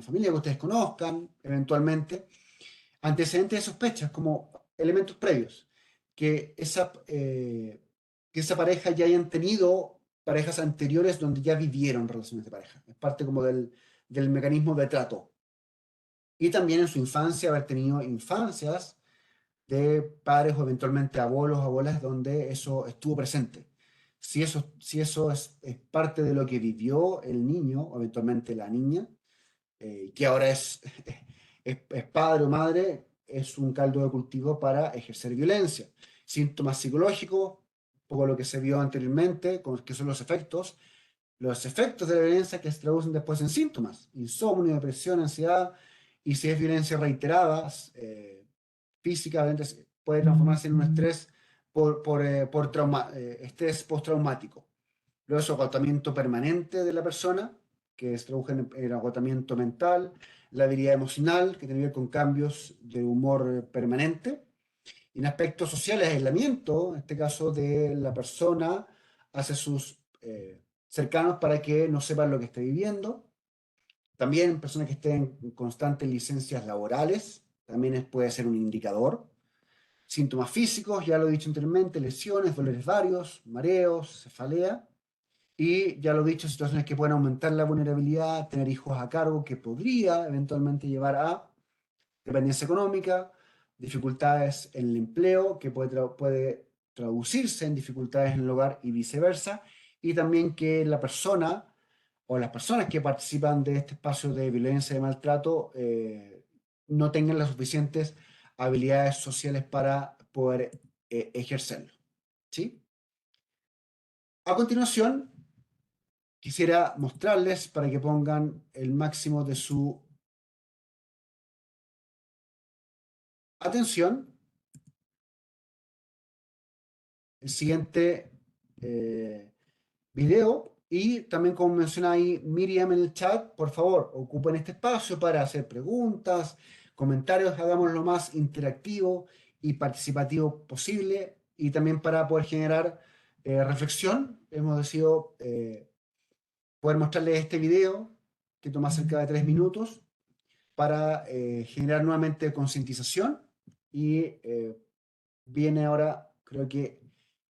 familia que ustedes conozcan, eventualmente. Antecedentes de sospechas, como elementos previos. Que que esa pareja ya hayan tenido parejas anteriores donde ya vivieron relaciones de pareja. Es parte como del mecanismo de trato. Y también en su infancia haber tenido infancias de padres o eventualmente abuelos o abuelas donde eso estuvo presente. Si eso es parte de lo que vivió el niño o eventualmente la niña, que ahora es padre o madre, es un caldo de cultivo para ejercer violencia. Síntomas psicológicos, un poco lo que se vio anteriormente, que son los efectos de la violencia que se traducen después en síntomas, insomnio, depresión, ansiedad, y si es violencia reiterada, físicamente puede transformarse en un estrés por estrés postraumático. Luego es agotamiento permanente de la persona, que se traduce en agotamiento mental, la habilidad emocional, que tiene que ver con cambios de humor permanente, y en aspectos sociales, aislamiento, en este caso de la persona hacia sus cercanos para que no sepan lo que está viviendo. También personas que estén en constantes licencias laborales, también puede ser un indicador. Síntomas físicos, ya lo he dicho anteriormente, lesiones, dolores varios, mareos, cefalea. Y ya lo he dicho, situaciones que pueden aumentar la vulnerabilidad, tener hijos a cargo, que podría eventualmente llevar a dependencia económica, dificultades en el empleo, que puede traducirse en dificultades en el hogar y viceversa, y también que la persona o las personas que participan de este espacio de violencia y de maltrato no tengan las suficientes habilidades sociales para poder ejercerlo. ¿Sí? A continuación, quisiera mostrarles para que pongan el máximo de su atención el siguiente video, y también como menciona ahí Miriam en el chat, por favor, ocupen este espacio para hacer preguntas, comentarios, hagamos lo más interactivo y participativo posible, y también para poder generar reflexión. Hemos decidido poder mostrarles este video que toma cerca de 3 minutos para generar nuevamente concientización, y viene ahora, creo que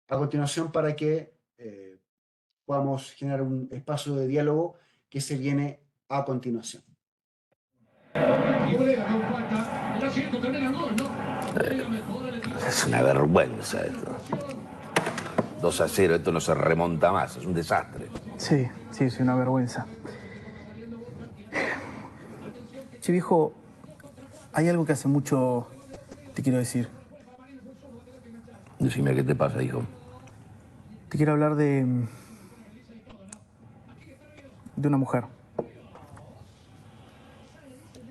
a continuación, para que podamos generar un espacio de diálogo que se viene a continuación. Es una vergüenza esto. 2-0, esto no se remonta más, es un desastre. Sí, sí, es una vergüenza. Che, viejo, hay algo que hace mucho te quiero decir. Decime qué te pasa, hijo. Te quiero hablar de una mujer.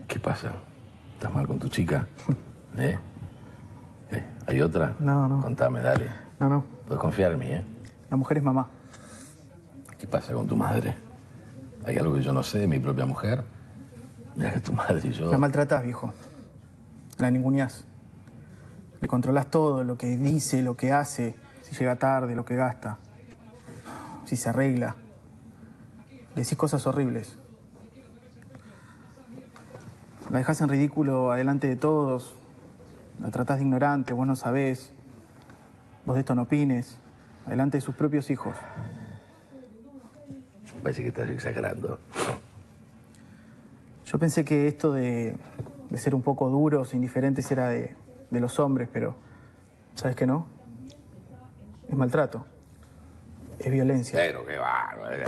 ¿Qué pasa? ¿Estás mal con tu chica? ¿Eh? ¿Hay otra? No. Contame, dale. No. Puedes confiar en mí, ¿eh? La mujer es mamá. ¿Qué pasa con tu madre? ¿Hay algo que yo no sé de mi propia mujer? Mira que tu madre y yo... La maltratás, viejo. La ninguneás. Le controlás todo, lo que dice, lo que hace, si llega tarde, lo que gasta, si se arregla. Le decís cosas horribles. La dejás en ridículo adelante de todos. La tratás de ignorante, vos no sabés. Vos de esto no opines. Adelante de sus propios hijos. Parece que estás exagerando. Yo pensé que esto de ser un poco duros, indiferentes, era de los hombres, pero ¿sabes qué no? Es maltrato. Es violencia. Pero qué bárbaro.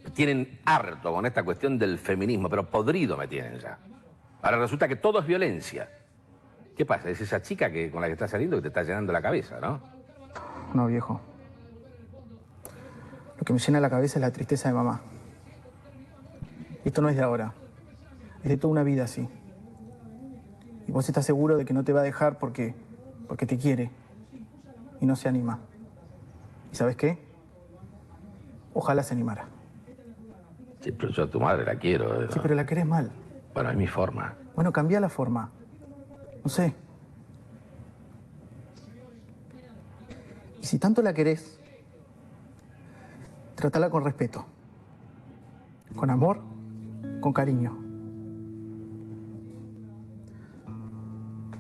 Me tienen harto con esta cuestión del feminismo, pero podrido me tienen ya. Ahora resulta que todo es violencia. ¿Qué pasa? Es esa chica con la que estás saliendo que te está llenando la cabeza, ¿no? No, viejo. Lo que me llena la cabeza es la tristeza de mamá. Esto no es de ahora. Es de toda una vida así. Y vos estás seguro de que no te va a dejar porque te quiere. Y no se anima. ¿Y sabes qué? Ojalá se animara. Sí, pero yo a tu madre la quiero. ¿No? Sí, pero la querés mal. Bueno, es mi forma. Bueno, cambia la forma. No sé. Y si tanto la querés, trátala con respeto. Con amor, con cariño.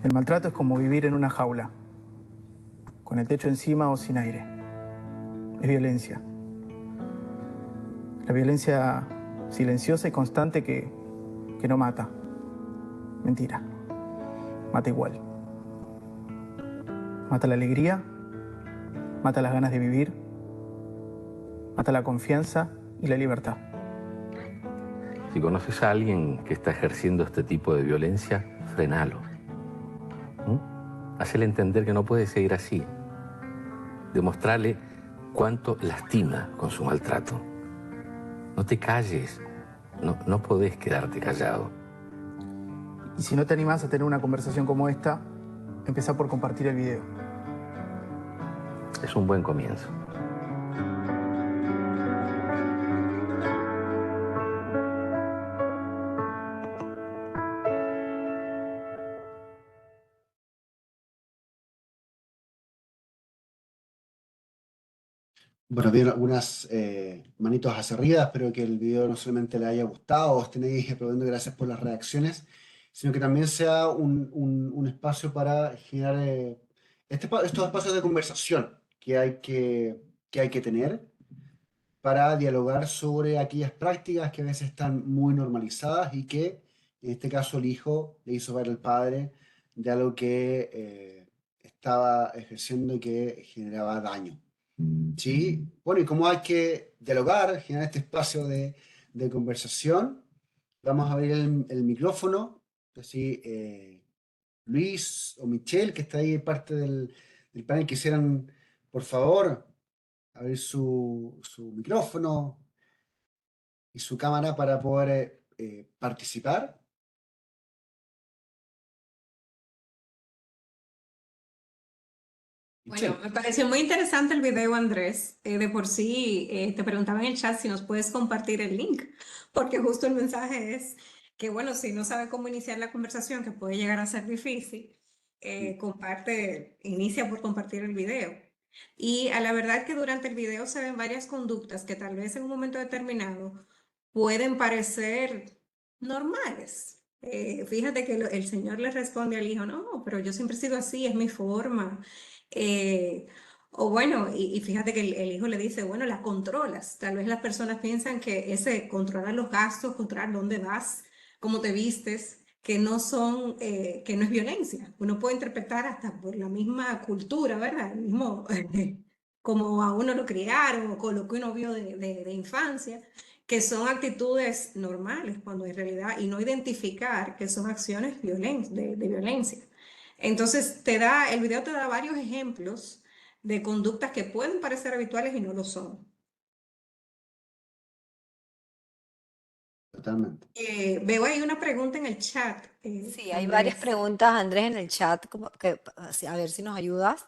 El maltrato es como vivir en una jaula, con el techo encima o sin aire. Es violencia. La violencia silenciosa y constante que no mata. Mentira. Mata igual. Mata la alegría, mata las ganas de vivir, mata la confianza y la libertad. Si conoces a alguien que está ejerciendo este tipo de violencia, frenalo. Hacele entender que no puede seguir así. Demostrarle cuánto lastima con su maltrato. No te calles. No podés quedarte callado. Y si no te animás a tener una conversación como esta, empezá por compartir el video. Es un buen comienzo. Bueno, vieron algunas manitos hacia arriba. Espero que el video no solamente les haya gustado, os tenéis aplaudiendo, gracias por las reacciones, sino que también sea un espacio para generar estos espacios de conversación que hay que tener para dialogar sobre aquellas prácticas que a veces están muy normalizadas y que, en este caso, el hijo le hizo ver al padre de algo que estaba ejerciendo y que generaba daño. ¿Sí? Bueno, y como hay que dialogar, generar este espacio de conversación, vamos a abrir el micrófono. Así, Luis o Michelle, que está ahí parte del panel, quisieran, por favor, abrir su micrófono y su cámara para poder participar. Bueno, Michelle. me pareció muy interesante el video, Andrés. De por sí, te preguntaba en el chat si nos puedes compartir el link, porque justo el mensaje es que, bueno, si no sabe cómo iniciar la conversación, que puede llegar a ser difícil, inicia por compartir el video. Y a la verdad que durante el video se ven varias conductas que tal vez en un momento determinado pueden parecer normales. Fíjate que el señor le responde al hijo, no, pero yo siempre he sido así, es mi forma. Eh, O bueno, y fíjate que el hijo le dice, bueno, la controlas. Tal vez las personas piensan que ese controlar los gastos, controlar dónde vas, cómo te vistes, que no son, que no es violencia. Uno puede interpretar hasta por la misma cultura, ¿verdad? El mismo, como a uno lo criaron o con lo que uno vio de infancia, que son actitudes normales, cuando en realidad, y no identificar que son acciones de violencia. Entonces, el video te da varios ejemplos de conductas que pueden parecer habituales y no lo son. Totalmente. Veo ahí una pregunta en el chat, Sí, hay varias Andrés. preguntas, Andrés, en el chat, a ver si nos ayudas.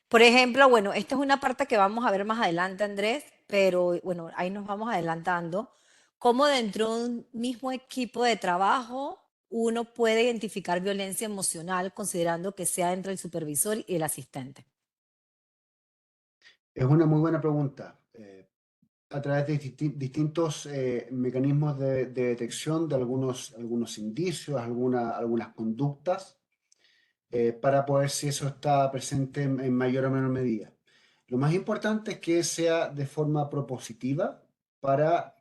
Por ejemplo, bueno, esta es una parte que vamos a ver más adelante, Andrés, pero bueno, ahí nos vamos adelantando. ¿Cómo dentro de un mismo equipo de trabajo uno puede identificar violencia emocional considerando que sea entre el supervisor y el asistente? Es una muy buena pregunta. A través de distintos mecanismos de detección de algunos indicios, algunas conductas, para poder si eso está presente en mayor o menor medida. Lo más importante es que sea de forma propositiva para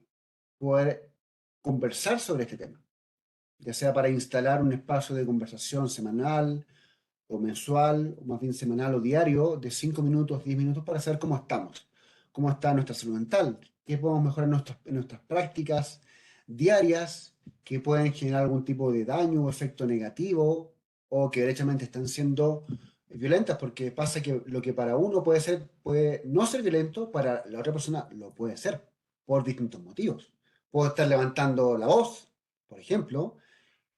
poder conversar sobre este tema, ya sea para instalar un espacio de conversación semanal o mensual, o más bien semanal o diario, de 5 minutos, 10 minutos, para saber cómo estamos, cómo está nuestra salud mental, qué podemos mejorar en nuestras prácticas diarias, que pueden generar algún tipo de daño o efecto negativo, o que derechamente están siendo violentas, porque pasa que lo que para uno puede no ser violento, para la otra persona lo puede ser, por distintos motivos. Puedo estar levantando la voz, por ejemplo,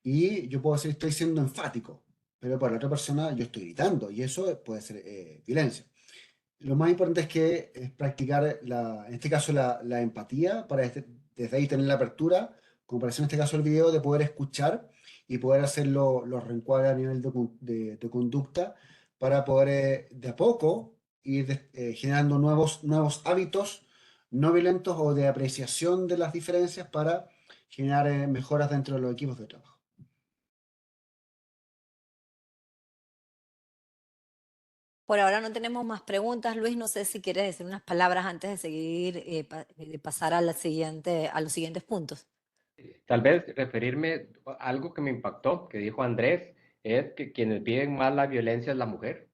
y yo puedo decir estoy siendo enfático, pero para la otra persona yo estoy gritando y eso puede ser violencia. Lo más importante es que es practicar, en este caso, la empatía para desde ahí tener la apertura, como parece en este caso el video, de poder escuchar y poder hacer los reencuadres a nivel de conducta para poder de a poco ir generando nuevos hábitos no violentos o de apreciación de las diferencias para generar mejoras dentro de los equipos de trabajo. Por ahora no tenemos más preguntas. Luis, no sé si quieres decir unas palabras antes de seguir, de pasar a a los siguientes puntos. Tal vez referirme a algo que me impactó, que dijo Andrés, es que quienes viven más la violencia es la mujer.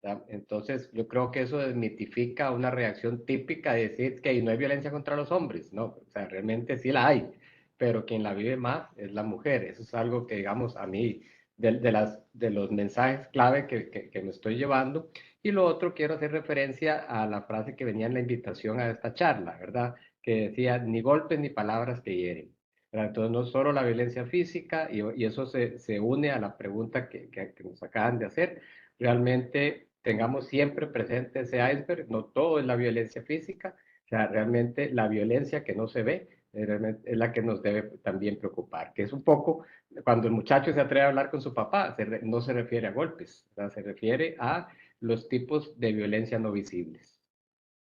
¿Verdad? Entonces, yo creo que eso desmitifica una reacción típica de decir que no hay violencia contra los hombres. No, o sea, realmente sí la hay, pero quien la vive más es la mujer. Eso es algo que, digamos, a mí, de los mensajes clave que me estoy llevando. Y lo otro, quiero hacer referencia a la frase que venía en la invitación a esta charla, ¿verdad? Que decía, ni golpes ni palabras que hieren. ¿Verdad? Entonces, no solo la violencia física, y eso se une a la pregunta que nos acaban de hacer, realmente tengamos siempre presente ese iceberg, no todo es la violencia física, o sea, realmente la violencia que no se ve es la que nos debe también preocupar, que es un poco cuando el muchacho se atreve a hablar con su papá, no se refiere a golpes, ¿verdad? Se refiere a los tipos de violencia no visibles,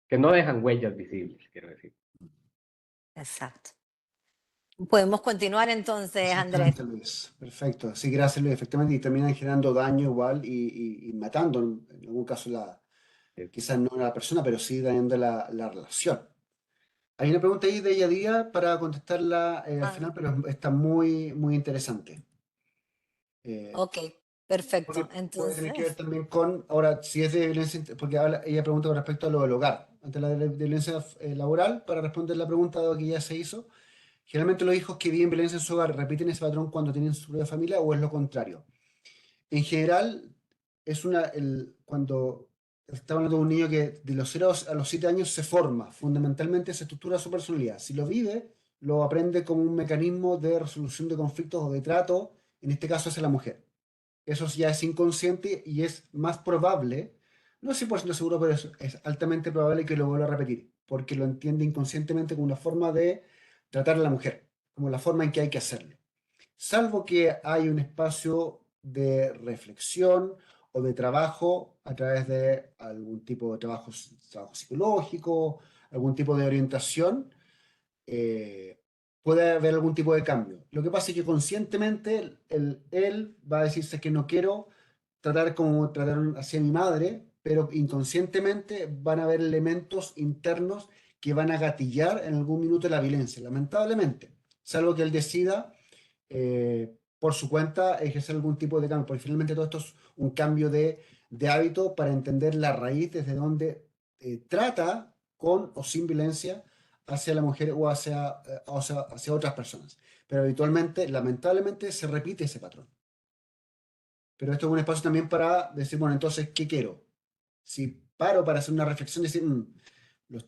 que no dejan huellas visibles, quiero decir. Exacto. Podemos continuar entonces, Andrés. Exactamente, Luis. Perfecto. Sí, gracias, Luis. Efectivamente, y terminan generando daño igual y matando, en algún caso, quizás no a la persona, pero sí dañando la relación. Hay una pregunta ahí de Yadira para contestarla al Ah, final, pero está muy, muy interesante. Eh, ok, perfecto. porque puede tener que ver Entonces, también con, ahora, si es de violencia, porque ella pregunta con respecto a lo del hogar, ante la de violencia laboral, para responder la pregunta que ya se hizo. Generalmente los hijos que viven violencia en su hogar repiten ese patrón cuando tienen su propia familia o es lo contrario. En general, cuando estamos hablando de un niño que de los 0 a los 7 años se forma, fundamentalmente se estructura su personalidad. Si lo vive, lo aprende como un mecanismo de resolución de conflictos o de trato, en este caso hacia la mujer. Eso ya es inconsciente y es más probable, no es 100% seguro, pero es altamente probable que lo vuelva a repetir, porque lo entiende inconscientemente como una forma de tratar a la mujer, como la forma en que hay que hacerlo. Salvo que hay un espacio de reflexión o de trabajo a través de algún tipo de trabajo psicológico, algún tipo de orientación, eh, puede haber algún tipo de cambio. Lo que pasa es que conscientemente él va a decirse que no quiero tratar como trataron hacia mi madre, pero inconscientemente van a haber elementos internos que van a gatillar en algún minuto la violencia, lamentablemente, salvo que él decida por su cuenta ejercer algún tipo de cambio, porque finalmente todo esto es un cambio de hábito para entender la raíz desde donde trata con o sin violencia hacia la mujer hacia otras personas. Pero habitualmente, lamentablemente, se repite ese patrón. Pero esto es un espacio también para decir, bueno, entonces, ¿qué quiero? Si paro para hacer una reflexión y decir,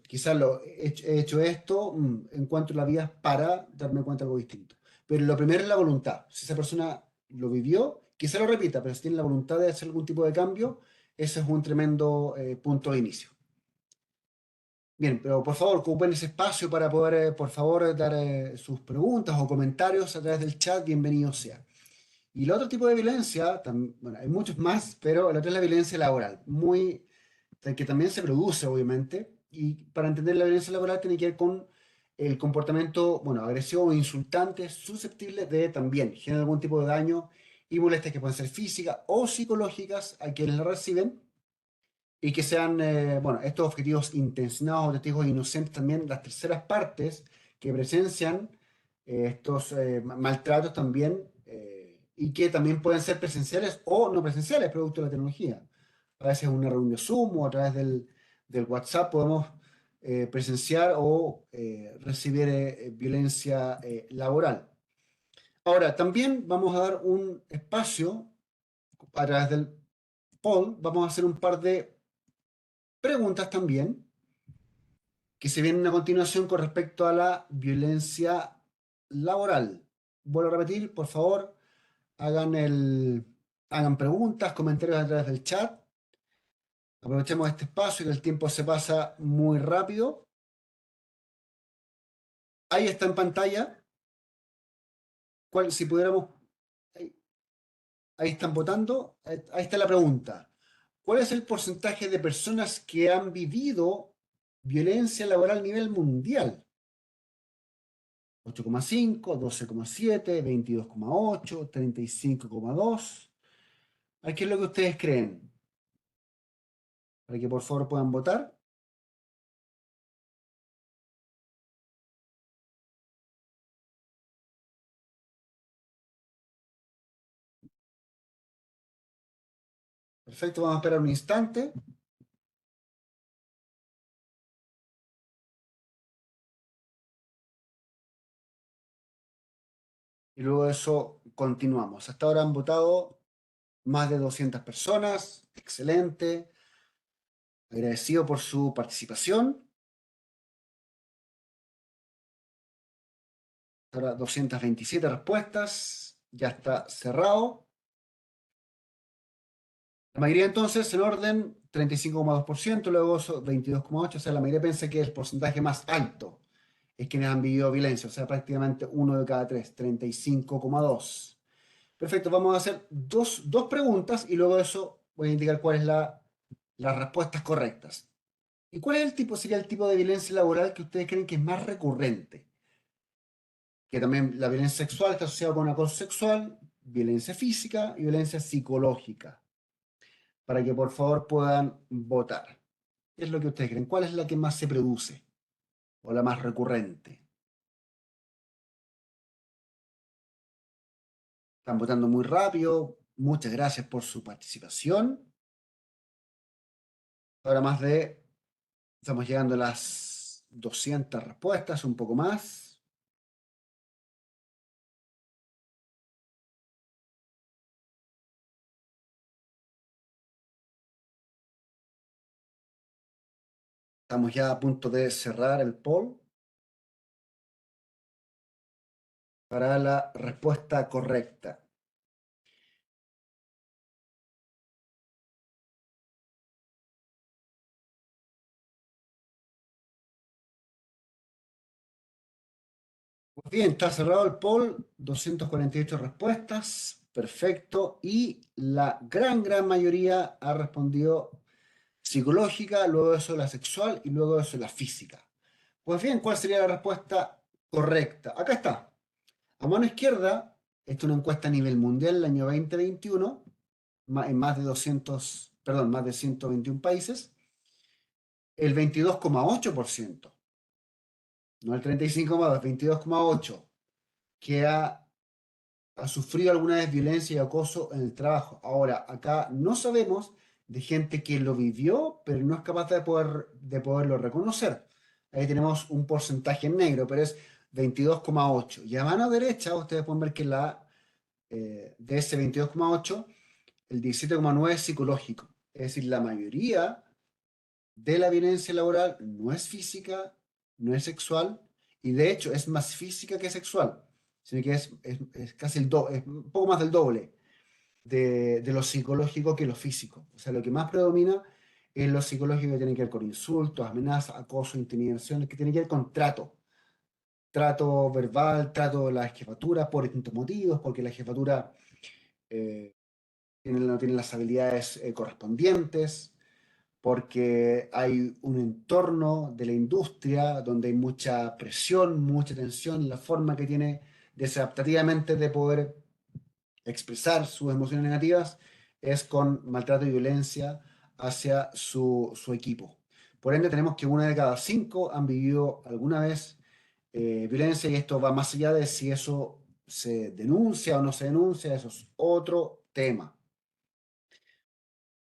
quizás he hecho esto, encuentro la vía para darme cuenta de algo distinto. Pero lo primero es la voluntad. Si esa persona lo vivió, quizá lo repita, pero si tiene la voluntad de hacer algún tipo de cambio, ese es un tremendo punto de inicio. Bien, pero por favor, ocupen ese espacio para poder, por favor, dar sus preguntas o comentarios a través del chat, bienvenido sea. Y el otro tipo de violencia, bueno, hay muchos más, pero el otro es la violencia laboral, que también se produce, obviamente, y para entender la violencia laboral tiene que ver con el comportamiento, bueno, agresivo o insultante, susceptible de también generar algún tipo de daño y molestias que pueden ser físicas o psicológicas a quienes la reciben, y que sean, bueno, estos objetivos intencionados o testigos inocentes también, las terceras partes que presencian estos maltratos también, y que también pueden ser presenciales o no presenciales, producto de la tecnología. A veces una reunión de Zoom o a través del WhatsApp podemos presenciar o recibir violencia laboral. Ahora, también vamos a dar un espacio a través del poll, vamos a hacer un par de preguntas también que se vienen a continuación con respecto a la violencia laboral. Vuelvo a repetir, por favor, hagan preguntas, comentarios a través del chat. Aprovechemos este espacio que el tiempo se pasa muy rápido. Ahí está en pantalla. Si pudiéramos, ahí, ahí están votando. Ahí está la pregunta. ¿Cuál es el porcentaje de personas que han vivido violencia laboral a nivel mundial? 8,5, 12,7, 22,8, 35,2. ¿Qué es lo que ustedes creen? Para que por favor puedan votar. Perfecto, vamos a esperar un instante. Y luego de eso continuamos. Hasta ahora han votado más de 200 personas. Excelente. Agradecido por su participación. Ahora 227 respuestas. Ya está cerrado. La mayoría entonces, en orden, 35,2%, luego 22,8%, o sea, la mayoría piensa que el porcentaje más alto es quienes han vivido violencia, o sea, prácticamente uno de cada tres, 35,2%. Perfecto, vamos a hacer dos preguntas y luego de eso voy a indicar cuáles son las respuestas correctas. ¿Y cuál es sería el tipo de violencia laboral que ustedes creen que es más recurrente? Que también la violencia sexual está asociada con acoso sexual, violencia física y violencia psicológica, para que por favor puedan votar. ¿Qué es lo que ustedes creen? ¿Cuál es la que más se produce o la más recurrente? Están votando muy rápido. Muchas gracias por su participación. Ahora estamos llegando a las 200 respuestas, un poco más. Estamos ya a punto de cerrar el poll para la respuesta correcta. Pues bien, está cerrado el poll, 248 respuestas, perfecto, y la gran mayoría ha respondido psicológica, luego de eso la sexual y luego de eso la física. Pues bien, ¿cuál sería la respuesta correcta? Acá está. A mano izquierda, esta es una encuesta a nivel mundial el año 2021, en más de 200 perdón, más de 121 países, el 22,8%, no el 35,2, el 22,8%, que ha sufrido alguna vez violencia y acoso en el trabajo. Ahora, acá no sabemos de gente que lo vivió, pero no es capaz de poderlo reconocer. Ahí tenemos un porcentaje en negro, pero es 22,8. Y a mano derecha ustedes pueden ver que de ese 22,8, el 17,9 es psicológico. Es decir, la mayoría de la violencia laboral no es física, no es sexual, y de hecho es más física que sexual, sino que es casi es un poco más del doble de lo psicológico que lo físico. O sea, lo que más predomina es lo psicológico, que tiene que ver con insultos, amenazas, acoso, intimidación, que tiene que ver con trato verbal, trato de la jefatura por distintos motivos, porque la jefatura no tiene las habilidades correspondientes, porque hay un entorno de la industria donde hay mucha presión, mucha tensión, la forma que tiene desadaptativamente de poder expresar sus emociones negativas es con maltrato y violencia hacia su equipo. Por ende, tenemos que 1 de cada 5 han vivido alguna vez violencia, y esto va más allá de si eso se denuncia o no se denuncia, eso es otro tema.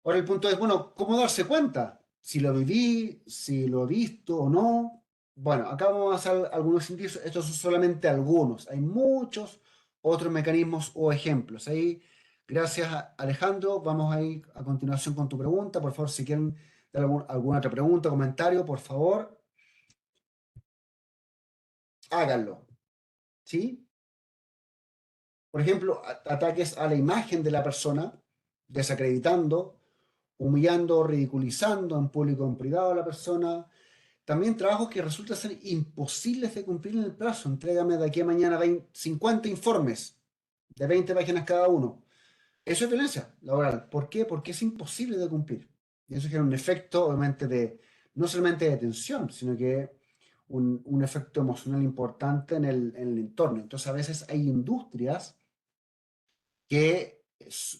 Ahora el punto es, bueno, ¿cómo darse cuenta? Si lo viví, si lo he visto o no. Bueno, acá vamos a hacer algunos indicios. Estos son solamente algunos. Hay muchos otros mecanismos o ejemplos. Ahí, gracias Alejandro. Vamos a ir a continuación con tu pregunta. Por favor, si quieren dar alguna otra pregunta, comentario, por favor, háganlo. ¿Sí? Por ejemplo, ataques a la imagen de la persona, desacreditando, humillando o ridiculizando en público o en privado a la persona. También trabajos que resultan ser imposibles de cumplir en el plazo. Entrégame de aquí a mañana 50 informes de 20 páginas cada uno. Eso es violencia laboral. ¿Por qué? Porque es imposible de cumplir. Y eso genera un efecto, obviamente, no solamente de tensión, sino que un efecto emocional importante en el entorno. Entonces, a veces hay industrias que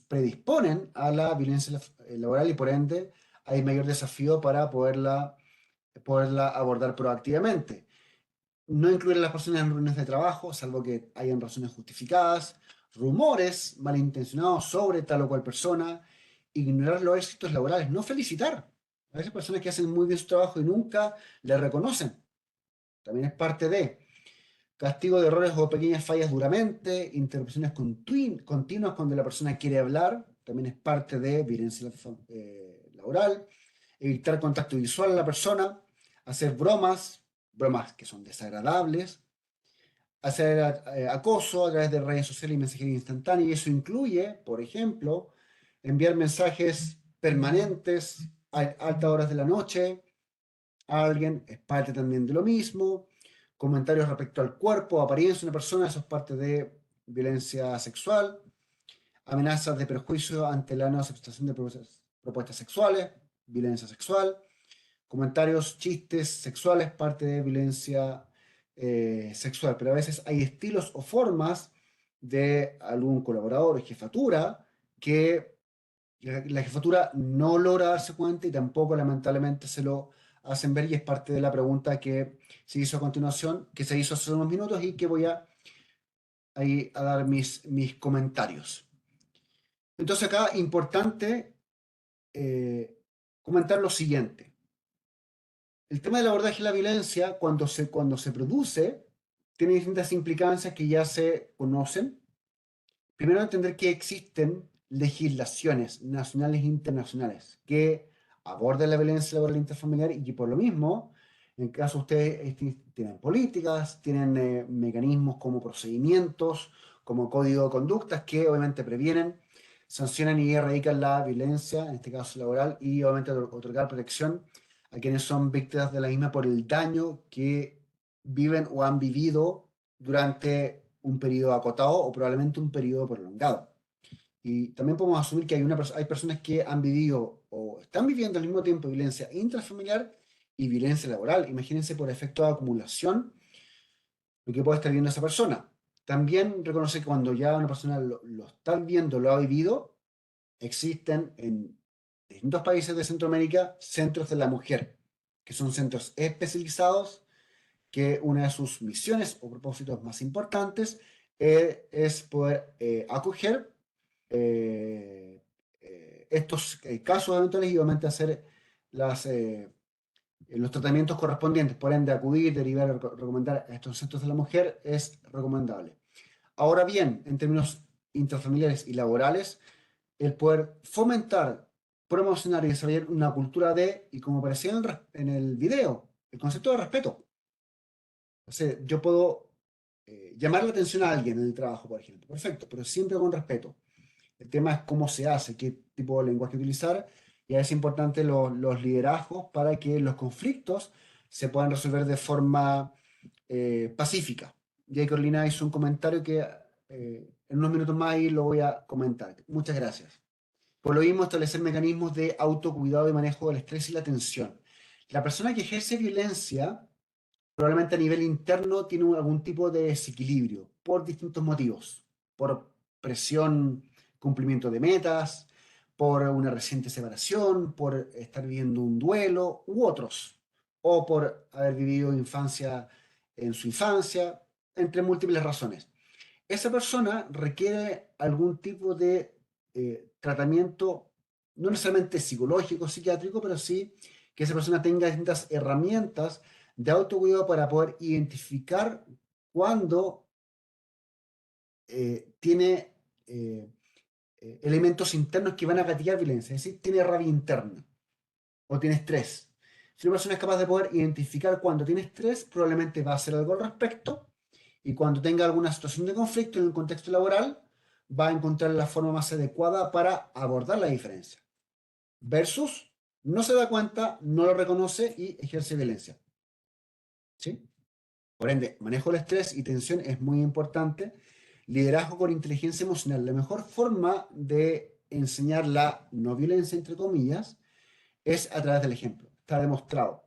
predisponen a la violencia laboral, y por ende hay mayor desafío para poderla abordar proactivamente. No incluir a las personas en reuniones de trabajo, salvo que hayan razones justificadas, rumores malintencionados sobre tal o cual persona, ignorar los éxitos laborales, no felicitar. A veces personas que hacen muy bien su trabajo y nunca le reconocen. También es parte de castigo de errores o pequeñas fallas duramente, interrupciones continuas cuando la persona quiere hablar, también es parte de violencia laboral. Evitar contacto visual a la persona, hacer bromas que son desagradables, hacer acoso a través de redes sociales y mensajería instantánea, y eso incluye, por ejemplo, enviar mensajes permanentes a altas horas de la noche a alguien, es parte también de lo mismo. Comentarios respecto al cuerpo, apariencia de una persona, eso es parte de violencia sexual. Amenazas de perjuicio ante la no aceptación de propuestas sexuales, violencia sexual. Comentarios, chistes sexuales, parte de violencia sexual. Pero a veces hay estilos o formas de algún colaborador o jefatura que la jefatura no logra darse cuenta, y tampoco lamentablemente se lo hacen ver, y es parte de la pregunta que se hizo a continuación, que se hizo hace unos minutos, y que voy a dar mis comentarios. Entonces acá importante comentar lo siguiente. El tema del abordaje de la violencia, cuando se produce, tiene distintas implicancias que ya se conocen. Primero, entender que existen legislaciones nacionales e internacionales que aborden la violencia laboral intrafamiliar, y que por lo mismo, en caso ustedes tienen políticas, tienen mecanismos como procedimientos, como código de conductas, que obviamente previenen, sancionan y erradican la violencia, en este caso laboral, y obviamente otorgar protección a quienes son víctimas de la misma por el daño que viven o han vivido durante un periodo acotado o probablemente un periodo prolongado. Y también podemos asumir que hay personas que han vivido o están viviendo al mismo tiempo violencia intrafamiliar y violencia laboral. Imagínense, por efecto de acumulación, lo que puede estar viendo esa persona. También reconocer que cuando ya una persona lo está viviendo, lo ha vivido, existen en distintos países de Centroamérica, centros de la mujer, que son centros especializados, que una de sus misiones o propósitos más importantes es poder acoger estos casos eventuales y obviamente hacer los tratamientos correspondientes. Por ende, acudir, derivar, recomendar a estos centros de la mujer es recomendable. Ahora bien, en términos intrafamiliares y laborales, el poder fomentar, promocionar y desarrollar una cultura de, y como parecía en el video, el concepto de respeto. O sea, yo puedo llamar la atención a alguien en el trabajo, por ejemplo. Perfecto, pero siempre con respeto. El tema es cómo se hace, qué tipo de lenguaje utilizar, y es importante los liderazgos para que los conflictos se puedan resolver de forma pacífica. Y ahí Carolina hizo un comentario que en unos minutos más ahí lo voy a comentar. Muchas gracias. Por lo mismo, establecer mecanismos de autocuidado y manejo del estrés y la tensión. La persona que ejerce violencia probablemente a nivel interno tiene algún tipo de desequilibrio por distintos motivos, por presión, cumplimiento de metas, por una reciente separación, por estar viviendo un duelo u otros, o por haber vivido infancia en su infancia, entre múltiples razones. Esa persona requiere algún tipo de tratamiento, no necesariamente psicológico, psiquiátrico, pero sí que esa persona tenga distintas herramientas de autocuidado para poder identificar cuando tiene elementos internos que van a gatillar violencia, es decir, tiene rabia interna o tiene estrés. Si una persona es capaz de poder identificar cuando tiene estrés, probablemente va a hacer algo al respecto, y cuando tenga alguna situación de conflicto en el contexto laboral, va a encontrar la forma más adecuada para abordar la diferencia. Versus, no se da cuenta, no lo reconoce y ejerce violencia. ¿Sí? Por ende, manejo del estrés y tensión es muy importante. Liderazgo con inteligencia emocional. La mejor forma de enseñar la no violencia, entre comillas, es a través del ejemplo. Está demostrado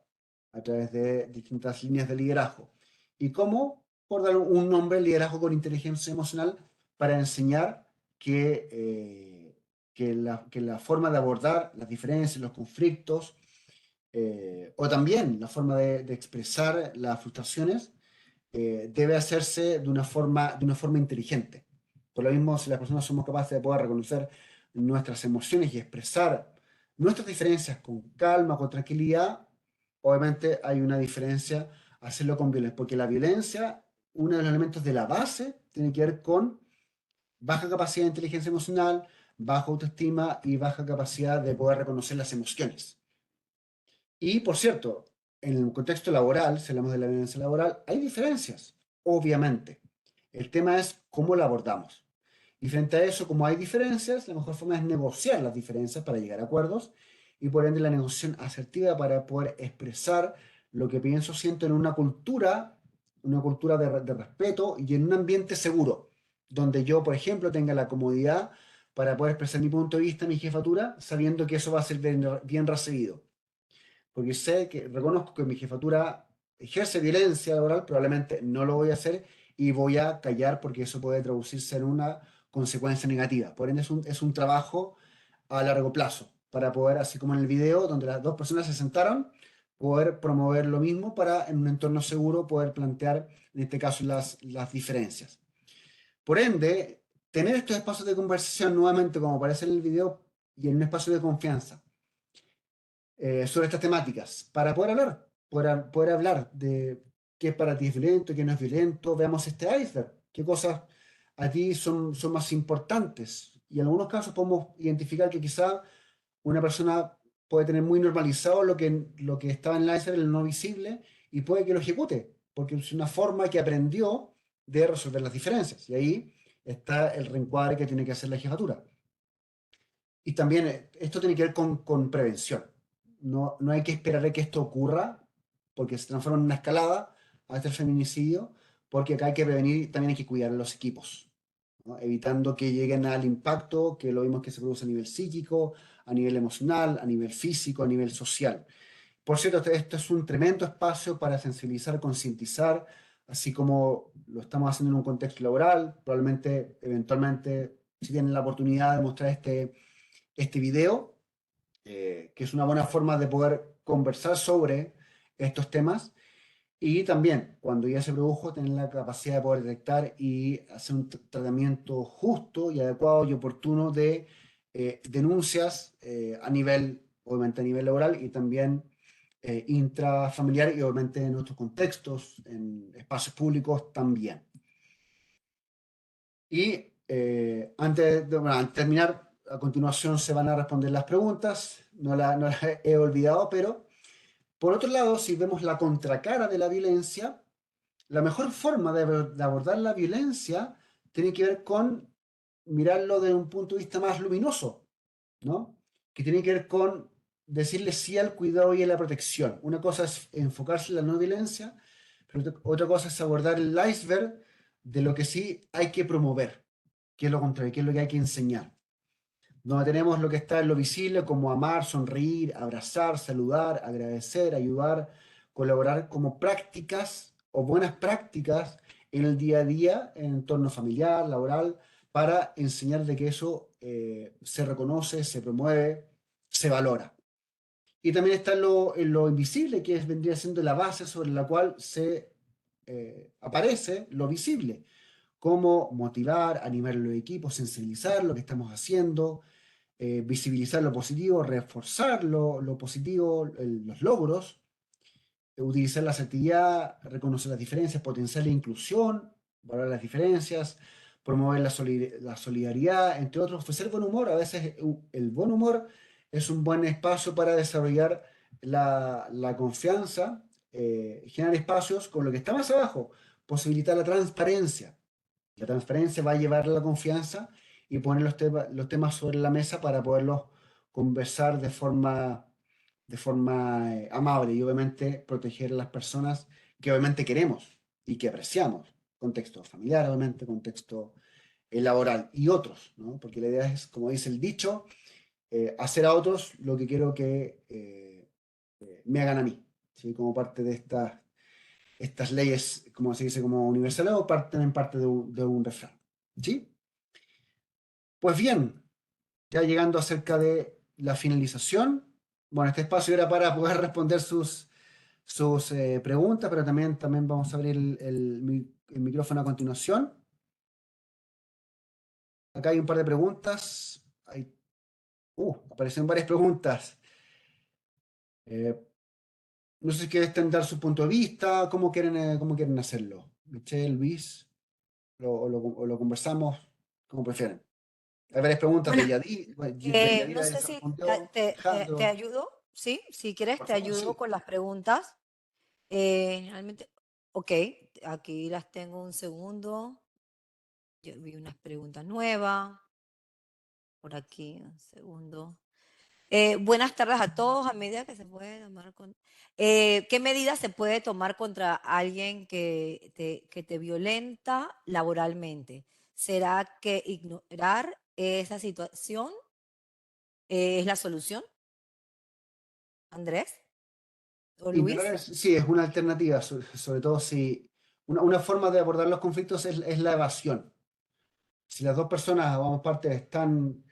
a través de distintas líneas de liderazgo. ¿Y cómo? Por dar un nombre, liderazgo con inteligencia emocional, para enseñar que la forma de abordar las diferencias, los conflictos, o también la forma de expresar las frustraciones, debe hacerse de una forma inteligente. Por lo mismo, si las personas somos capaces de poder reconocer nuestras emociones y expresar nuestras diferencias con calma, con tranquilidad, obviamente hay una diferencia hacerlo con violencia, porque la violencia, uno de los elementos de la base, tiene que ver con baja capacidad de inteligencia emocional, baja autoestima y baja capacidad de poder reconocer las emociones. Y, por cierto, en el contexto laboral, si hablamos de la violencia laboral, hay diferencias, obviamente. El tema es cómo la abordamos. Y frente a eso, como hay diferencias, la mejor forma es negociar las diferencias para llegar a acuerdos, y por ende la negociación asertiva para poder expresar lo que pienso, siento en una cultura de respeto y en un ambiente seguro, donde yo, por ejemplo, tenga la comodidad para poder expresar mi punto de vista, mi jefatura, sabiendo que eso va a ser bien recibido. Porque reconozco que mi jefatura ejerce violencia laboral, probablemente no lo voy a hacer y voy a callar porque eso puede traducirse en una consecuencia negativa. Por ende, es un trabajo a largo plazo para poder, así como en el video, donde las dos personas se sentaron, poder promover lo mismo para, en un entorno seguro, poder plantear, en este caso, las diferencias. Por ende, tener estos espacios de conversación nuevamente, como aparece en el video, y en un espacio de confianza sobre estas temáticas, para poder hablar de qué para ti es violento, qué no es violento, veamos este iceberg, qué cosas a ti son más importantes. Y en algunos casos podemos identificar que quizá una persona puede tener muy normalizado lo que estaba en el iceberg, el no visible, y puede que lo ejecute, porque es una forma que aprendió de resolver las diferencias. Y ahí está el reencuadre que tiene que hacer la jefatura. Y también esto tiene que ver con prevención. No hay que esperar a que esto ocurra, porque se transforma en una escalada hasta el feminicidio, porque acá hay que prevenir y también hay que cuidar a los equipos, ¿no? Evitando que lleguen al impacto que lo vimos que se produce a nivel psíquico, a nivel emocional, a nivel físico, a nivel social. Por cierto, esto es un tremendo espacio para sensibilizar, concientizar, así como lo estamos haciendo en un contexto laboral. Probablemente, eventualmente, si tienen la oportunidad de mostrar este video, que es una buena forma de poder conversar sobre estos temas. Y también, cuando ya se produjo, tener la capacidad de poder detectar y hacer un tratamiento justo y adecuado y oportuno de denuncias a nivel, obviamente a nivel laboral y también intrafamiliar y obviamente en otros contextos, en espacios públicos también. Y bueno, antes de terminar, a continuación se van a responder las preguntas. No las he olvidado, pero por otro lado, si vemos la contracara de la violencia, la mejor forma de abordar la violencia tiene que ver con mirarlo desde un punto de vista más luminoso, ¿no? Que tiene que ver con decirle sí al cuidado y a la protección. Una cosa es enfocarse en la no violencia, pero otra cosa es abordar el iceberg de lo que sí hay que promover, que es lo contrario, que es lo que hay que enseñar. Donde tenemos lo que está en lo visible, como amar, sonreír, abrazar, saludar, agradecer, ayudar, colaborar como prácticas o buenas prácticas en el día a día, en el entorno familiar, laboral, para enseñar de que eso se reconoce, se promueve, se valora. Y también está en lo invisible, que vendría siendo la base sobre la cual se aparece lo visible. Cómo motivar, animar a los equipos, sensibilizar lo que estamos haciendo, visibilizar lo positivo, reforzar lo positivo, los logros, utilizar la asertividad, reconocer las diferencias, potenciar la inclusión, valorar las diferencias, promover la solidaridad, entre otros, ofrecer buen humor. A veces el buen humor es un buen espacio para desarrollar la confianza, generar espacios con lo que está más abajo, posibilitar la transparencia. La transparencia va a llevar a la confianza y poner los temas sobre la mesa para poderlos conversar de forma amable y obviamente proteger a las personas que obviamente queremos y que apreciamos. Contexto familiar, obviamente, contexto laboral y otros, ¿no? Porque la idea es, como dice el dicho, hacer a otros lo que quiero que me hagan a mí, ¿sí? Como parte de estas leyes, como se dice, como universales o parten en parte de un refrán. ¿Sí? Pues bien, ya llegando acerca de la finalización, bueno, este espacio era para poder responder sus preguntas, pero también vamos a abrir el micrófono a continuación. Acá hay un par de preguntas. Aparecen varias preguntas. No sé si quieren dar su punto de vista, cómo quieren hacerlo. Michelle, Luis, o lo conversamos, como prefieren. Hay varias preguntas Bueno, de Yadira, No Yadira ya sé se si respondió, te Alejandro, ayudo, ¿sí? Si quieres, por te favor, ayudo sí. con las preguntas. Realmente, ok, aquí las tengo un segundo. Yo vi unas preguntas nuevas. Por aquí, un segundo. Buenas tardes a todos. A medida que se puede tomar ¿qué medidas se puede tomar contra alguien que te violenta laboralmente? ¿Será que ignorar esa situación es la solución, Andrés o Luis? Sí, es una alternativa, sobre todo si una forma de abordar los conflictos es la evasión. Si las dos personas o ambas partes están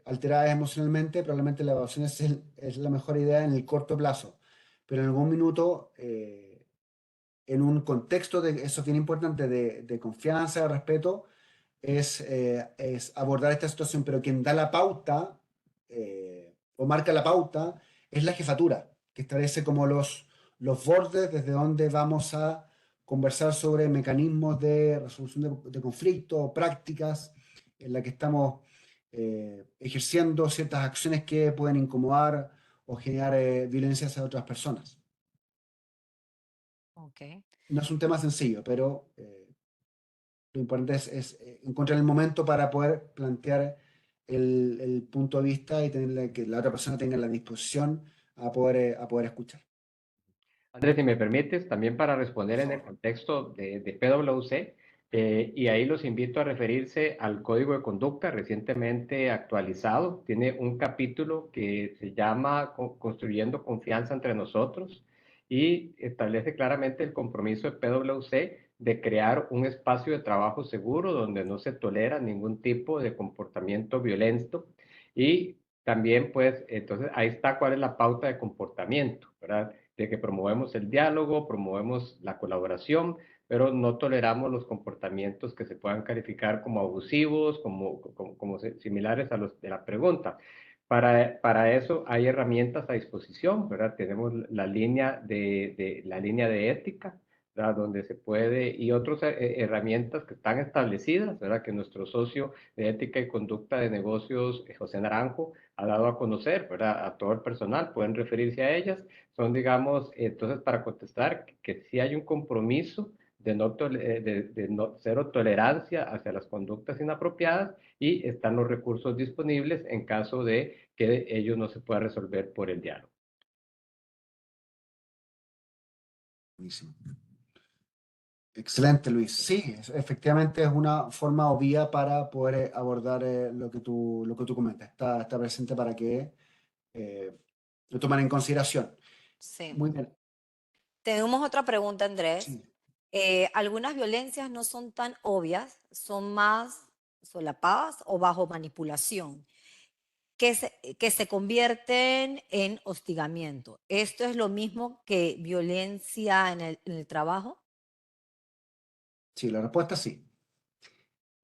alteradas emocionalmente, probablemente la evasión es la mejor idea en el corto plazo. Pero en algún minuto, en un contexto eso es bien importante, de confianza, de respeto, es abordar esta situación, pero quien da la pauta o marca la pauta es la jefatura, que establece como los bordes desde donde vamos a conversar sobre mecanismos de resolución de conflictos o prácticas en la que estamos ejerciendo ciertas acciones que pueden incomodar o generar violencia hacia otras personas. Ok. No es un tema sencillo, pero lo importante es encontrar el momento para poder plantear el punto de vista y que la otra persona tenga la disposición a poder escuchar. Andrés, si me permites, también para responder Por en el favor. contexto de PwC, y ahí los invito a referirse al Código de Conducta recientemente actualizado. Tiene un capítulo que se llama Construyendo Confianza entre Nosotros y establece claramente el compromiso de PwC de crear un espacio de trabajo seguro donde no se tolera ningún tipo de comportamiento violento y también pues, entonces ahí está cuál es la pauta de comportamiento, ¿verdad? De que promovemos el diálogo, promovemos la colaboración, pero no toleramos los comportamientos que se puedan calificar como abusivos, como similares a los de la pregunta. Para eso hay herramientas a disposición, ¿verdad? Tenemos la línea de ética, ¿verdad? Donde se puede, y otras herramientas que están establecidas, ¿verdad? Que nuestro socio de ética y conducta de negocios, José Naranjo, ha dado a conocer, ¿verdad? A todo el personal, pueden referirse a ellas. Son, digamos, entonces para contestar, que sí hay un compromiso de cero tolerancia hacia las conductas inapropiadas y están los recursos disponibles en caso de que ello no se pueda resolver por el diálogo. Buenísimo. Excelente, Luis. Sí, efectivamente es una forma o vía para poder abordar lo que tú comentas. Está presente para que lo tomen en consideración. Sí. Muy bien. Tenemos otra pregunta, Andrés. Sí. Algunas violencias no son tan obvias, son más solapadas o bajo manipulación, que se convierten en hostigamiento. ¿Esto es lo mismo que violencia en el trabajo? Sí, la respuesta es sí.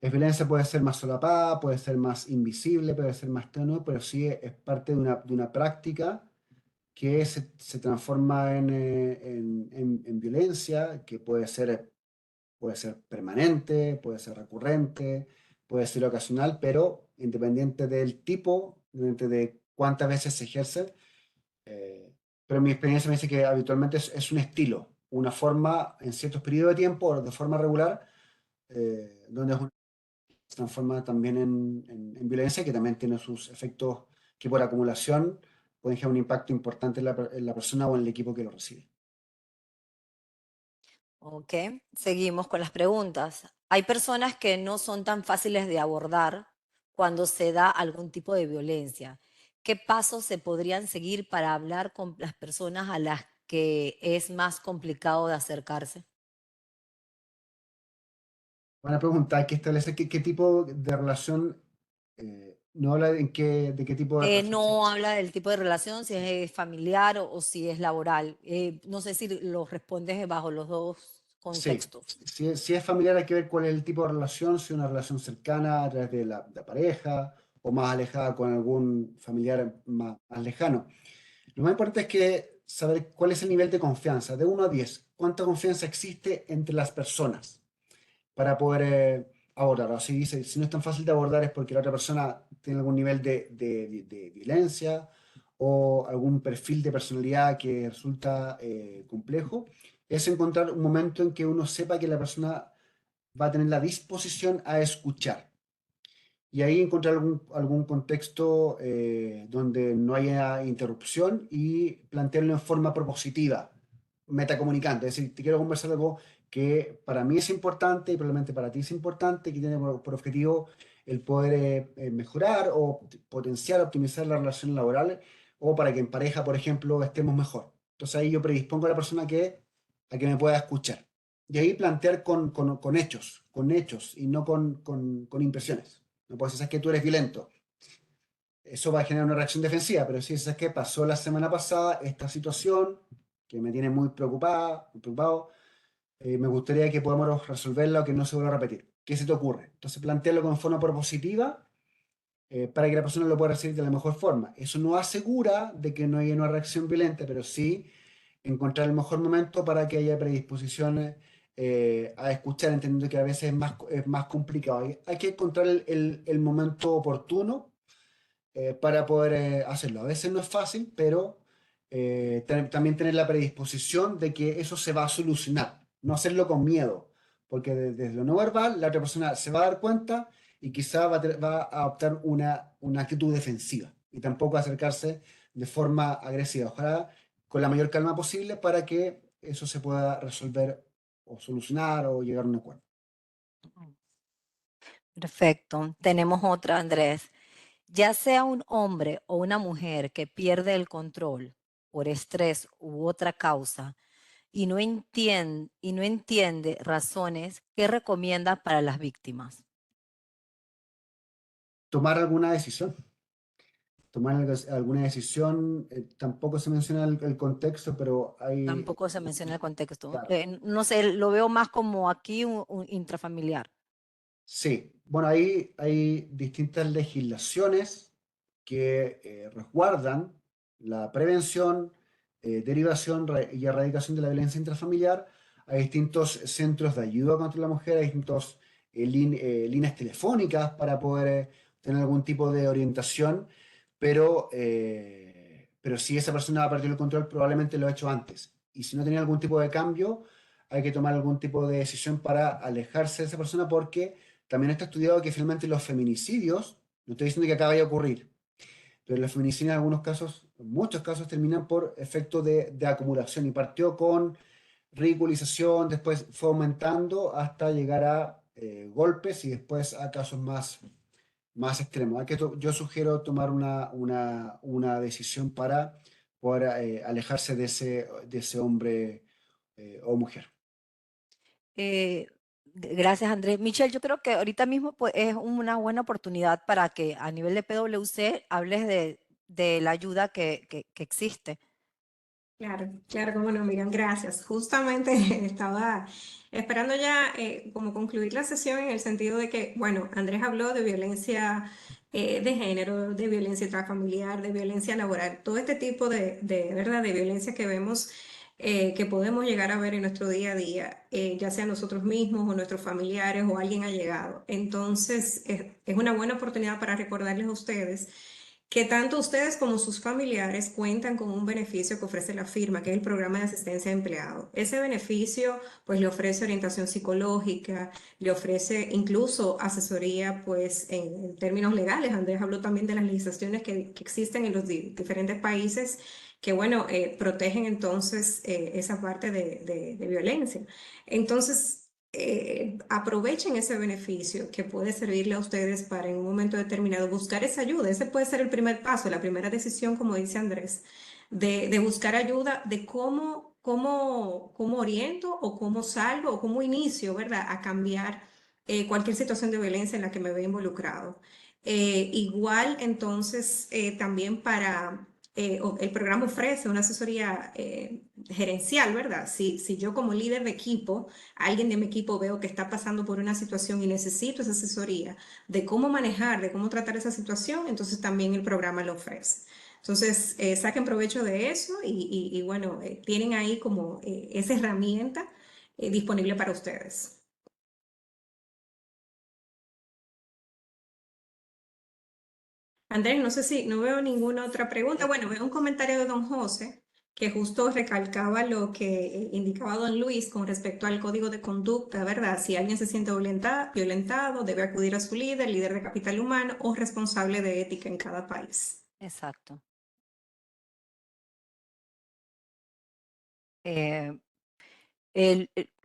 La violencia puede ser más solapada, puede ser más invisible, puede ser más tenue, pero sí es parte de una práctica que se transforma en violencia, que puede ser permanente, puede ser recurrente, puede ser ocasional, pero independiente del tipo, independiente de cuántas veces se ejerce. Pero mi experiencia me dice que habitualmente es un estilo, una forma en ciertos periodos de tiempo, o de forma regular, donde se transforma también en violencia, que también tiene sus efectos que por acumulación pueden generar un impacto importante en la persona o en el equipo que lo recibe. Ok, seguimos con las preguntas. Hay personas que no son tan fáciles de abordar cuando se da algún tipo de violencia. ¿Qué pasos se podrían seguir para hablar con las personas a las que es más complicado de acercarse? Buena pregunta, hay que establecer qué tipo de relación, no habla de qué tipo de relación. No habla del tipo de relación, si es familiar o si es laboral. No sé si lo respondes bajo los dos Sí, contextos. si es familiar hay que ver cuál es el tipo de relación, si es una relación cercana a través de la pareja o más alejada con algún familiar más lejano. Lo más importante es que saber cuál es el nivel de confianza, de 1 a 10, cuánta confianza existe entre las personas para poder abordarlo. Así dice, si no es tan fácil de abordar es porque la otra persona tiene algún nivel de violencia o algún perfil de personalidad que resulta complejo. Es encontrar un momento en que uno sepa que la persona va a tener la disposición a escuchar. Y ahí encontrar algún contexto donde no haya interrupción y plantearlo en forma propositiva, metacomunicante. Es decir, te quiero conversar algo que para mí es importante y probablemente para ti es importante, que tiene por objetivo el poder mejorar o potenciar, optimizar la relación laboral o para que en pareja, por ejemplo, estemos mejor. Entonces ahí yo predispongo a la persona a que me pueda escuchar. Y ahí plantear con hechos y no con impresiones. No puedes decir que tú eres violento. Eso va a generar una reacción defensiva, pero si es que pasó la semana pasada esta situación que me tiene muy preocupado, me gustaría que podamos resolverla o que no se vuelva a repetir. ¿Qué se te ocurre? Entonces plantearlo con forma propositiva para que la persona lo pueda recibir de la mejor forma. Eso no asegura de que no haya una reacción violenta, pero sí encontrar el mejor momento para que haya predisposiciones a escuchar, entendiendo que a veces es más complicado. Hay que encontrar el momento oportuno para poder hacerlo. A veces no es fácil, pero también tener la predisposición de que eso se va a solucionar, no hacerlo con miedo, porque desde lo no verbal la otra persona se va a dar cuenta y quizá va a adoptar una actitud defensiva y tampoco acercarse de forma agresiva. Ojalá con la mayor calma posible para que eso se pueda resolver o solucionar o llegar a un acuerdo. Perfecto. Tenemos otra, Andrés. Ya sea un hombre o una mujer que pierde el control por estrés u otra causa y no entiende razones, ¿qué recomienda para las víctimas? Tomar alguna decisión. tomar alguna decisión, tampoco se menciona el contexto, pero hay... Tampoco se menciona el contexto. Claro. No sé, lo veo más como aquí un intrafamiliar. Sí, bueno, ahí hay distintas legislaciones que resguardan la prevención, derivación y erradicación de la violencia intrafamiliar. Hay distintos centros de ayuda contra la mujer, hay distintos líneas telefónicas para poder tener algún tipo de orientación, pero si esa persona ha perdido el control, probablemente lo ha hecho antes. Y si no tenía algún tipo de cambio, hay que tomar algún tipo de decisión para alejarse de esa persona porque también está estudiado que finalmente los feminicidios, no estoy diciendo que acaba de ocurrir, pero los feminicidios en algunos casos, en muchos casos, terminan por efecto de acumulación y partió con ridiculización, después fue aumentando hasta llegar a golpes y después a casos más extremos. Yo sugiero tomar una decisión para poder alejarse de ese hombre o mujer. Gracias, Andrés. Michelle, yo creo que ahorita mismo pues, es una buena oportunidad para que a nivel de PwC hables de la ayuda que existe. Claro, claro, cómo no, Miriam, gracias. Justamente estaba esperando ya como concluir la sesión en el sentido de que, bueno, Andrés habló de violencia de género, de violencia intrafamiliar, de violencia laboral, todo este tipo ¿verdad? De violencia que vemos, que podemos llegar a ver en nuestro día a día, ya sea nosotros mismos o nuestros familiares o alguien allegado. Entonces, es una buena oportunidad para recordarles a ustedes que tanto ustedes como sus familiares cuentan con un beneficio que ofrece la firma, que es el programa de asistencia a empleado. Ese beneficio, pues, le ofrece orientación psicológica, le ofrece incluso asesoría, pues, en términos legales. Andrés habló también de las legislaciones que existen en los diferentes países que, bueno, protegen entonces esa parte de violencia. Entonces, aprovechen ese beneficio que puede servirle a ustedes para en un momento determinado buscar esa ayuda. Ese puede ser el primer paso, la primera decisión, como dice Andrés, de buscar ayuda de cómo oriento o cómo salgo o cómo inicio, ¿verdad? A cambiar cualquier situación de violencia en la que me vea involucrado. Igual, entonces, también el programa ofrece una asesoría gerencial, ¿verdad? Si yo como líder de equipo, alguien de mi equipo veo que está pasando por una situación y necesito esa asesoría de cómo manejar, de cómo tratar esa situación, entonces también el programa lo ofrece. Entonces, saquen provecho de eso y bueno, tienen ahí como esa herramienta disponible para ustedes. Andrés, no sé si no veo ninguna otra pregunta. Bueno, veo un comentario de don José que justo recalcaba lo que indicaba don Luis con respecto al código de conducta, ¿verdad? Si alguien se siente violentado, debe acudir a su líder de capital humano o responsable de ética en cada país. Exacto.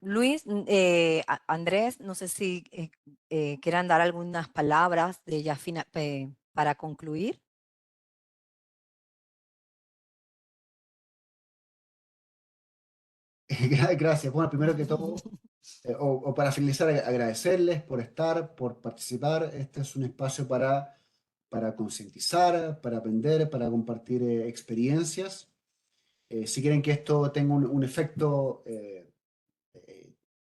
Luis, Andrés, no sé si quieran dar algunas palabras de ya para concluir. Gracias. Bueno, primero que todo, o para finalizar, agradecerles por estar, por participar. Este es un espacio para concientizar, para aprender, para compartir experiencias. Si quieren que esto tenga un efecto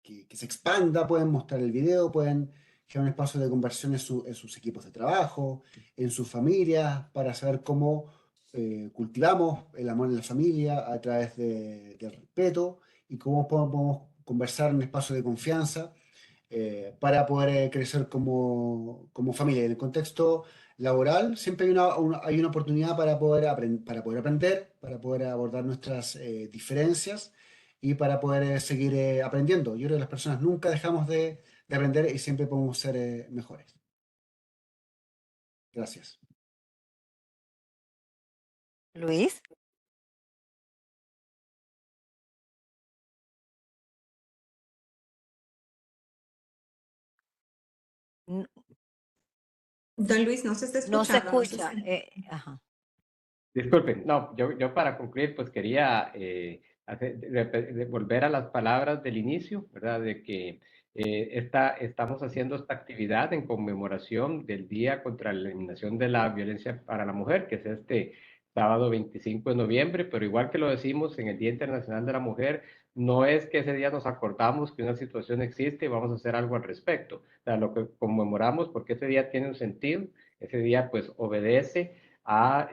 que se expanda, pueden mostrar el video, pueden crear un espacio de conversión en sus equipos de trabajo, en sus familias, para saber cómo cultivamos el amor en la familia a través del respeto y cómo podemos conversar en un espacio de confianza para poder crecer como familia. En el contexto laboral siempre hay una oportunidad para poder aprender, para poder abordar nuestras diferencias y para poder seguir aprendiendo. Yo creo que las personas nunca dejamos de aprender y siempre podemos ser mejores. Gracias. Luis. n- Don Luis, no se está No se escuchando, no sé escucha. si... Ajá. Disculpen, no, yo para concluir, pues quería volver a las palabras del inicio, ¿verdad? De que Estamos haciendo esta actividad en conmemoración del Día contra la Eliminación de la Violencia para la Mujer, que es este sábado 25 de noviembre, pero igual que lo decimos en el Día Internacional de la Mujer, no es que ese día nos acordamos que una situación existe y vamos a hacer algo al respecto. O sea, lo que conmemoramos, porque ese día tiene un sentido, ese día pues obedece a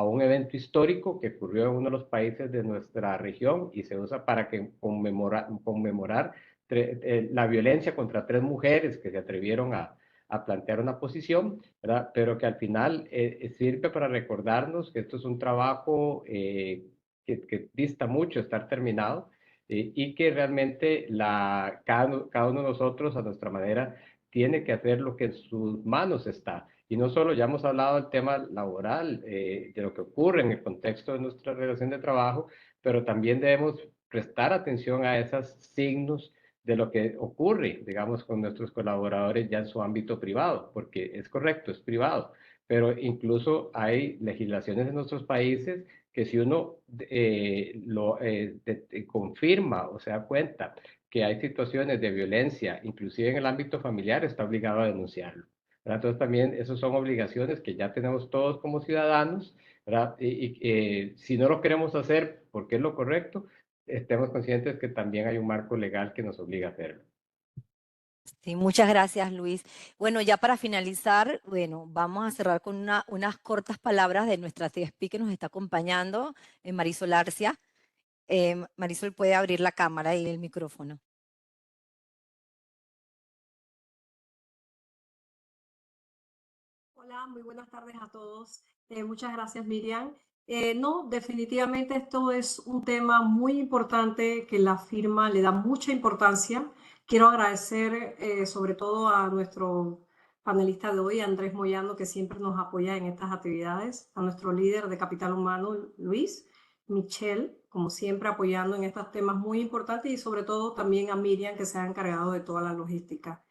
un evento histórico que ocurrió en uno de los países de nuestra región y se usa para conmemorar la violencia contra 3 mujeres que se atrevieron a plantear una posición, ¿verdad? Pero que al final sirve para recordarnos que esto es un trabajo que dista mucho estar terminado y que realmente cada uno de nosotros a nuestra manera tiene que hacer lo que en sus manos está. Y no solo, ya hemos hablado del tema laboral, de lo que ocurre en el contexto de nuestra relación de trabajo, pero también debemos prestar atención a esos signos de lo que ocurre, digamos, con nuestros colaboradores ya en su ámbito privado, porque es correcto, es privado, pero incluso hay legislaciones en nuestros países que si uno confirma o se da cuenta que hay situaciones de violencia, inclusive en el ámbito familiar, está obligado a denunciarlo, ¿verdad? Entonces también esas son obligaciones que ya tenemos todos como ciudadanos, ¿verdad? Si no lo queremos hacer porque es lo correcto, estemos conscientes que también hay un marco legal que nos obliga a hacerlo. Sí, muchas gracias, Luis. Bueno, ya para finalizar, bueno, vamos a cerrar con unas cortas palabras de nuestra CSP que nos está acompañando, Marisol Arcia. Marisol, puede abrir la cámara y el micrófono. Hola, muy buenas tardes a todos. Muchas gracias, Miriam. No, definitivamente esto es un tema muy importante que la firma le da mucha importancia. Quiero agradecer sobre todo a nuestro panelista de hoy, Andrés Moyano, que siempre nos apoya en estas actividades, a nuestro líder de Capital Humano, Luis, Michelle, como siempre apoyando en estos temas muy importantes y sobre todo también a Miriam, que se ha encargado de toda la logística.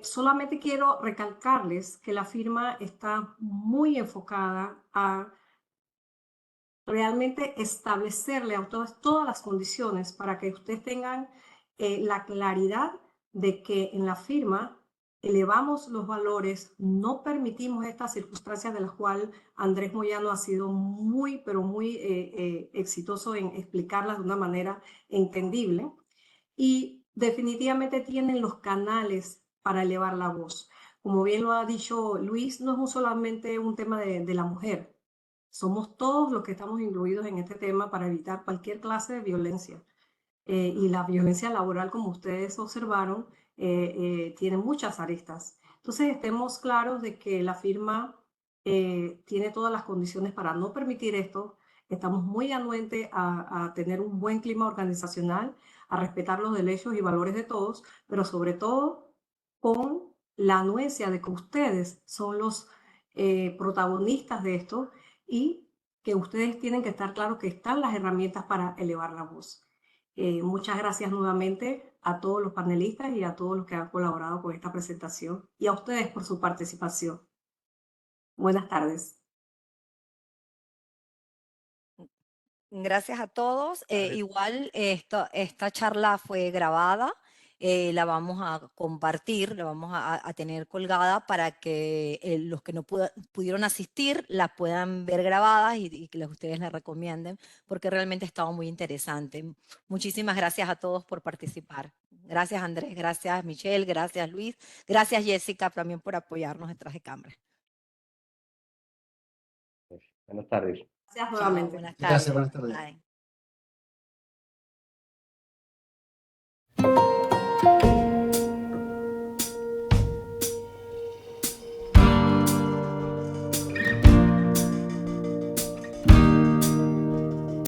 Solamente quiero recalcarles que la firma está muy enfocada a realmente establecerle a todas las condiciones para que ustedes tengan la claridad de que en la firma elevamos los valores, no permitimos estas circunstancias de las cuales Andrés Moyano ha sido muy, pero muy exitoso en explicarlas de una manera entendible y definitivamente tienen los canales para elevar la voz. Como bien lo ha dicho Luis, no es solamente un tema de la mujer. Somos todos los que estamos incluidos en este tema para evitar cualquier clase de violencia. Y la violencia laboral, como ustedes observaron, tiene muchas aristas. Entonces, estemos claros de que la firma tiene todas las condiciones para no permitir esto. Estamos muy anuentes a tener un buen clima organizacional, a respetar los derechos y valores de todos, pero sobre todo con la anuencia de que ustedes son los protagonistas de esto y que ustedes tienen que estar claros que están las herramientas para elevar la voz. Muchas gracias nuevamente a todos los panelistas y a todos los que han colaborado con esta presentación y a ustedes por su participación. Buenas tardes. Gracias a todos. Igual esta charla fue grabada, la vamos a compartir, la vamos a tener colgada para que los que no pudieron asistir la puedan ver grabadas y que ustedes la recomienden, porque realmente ha estado muy interesante. Muchísimas gracias a todos por participar. Gracias, Andrés, gracias, Michelle, gracias, Luis, gracias, Jessica, también por apoyarnos detrás de cámara. Buenas tardes. Gracias nuevamente. Buenas Gracias, tardes. buenas tardes. Bye.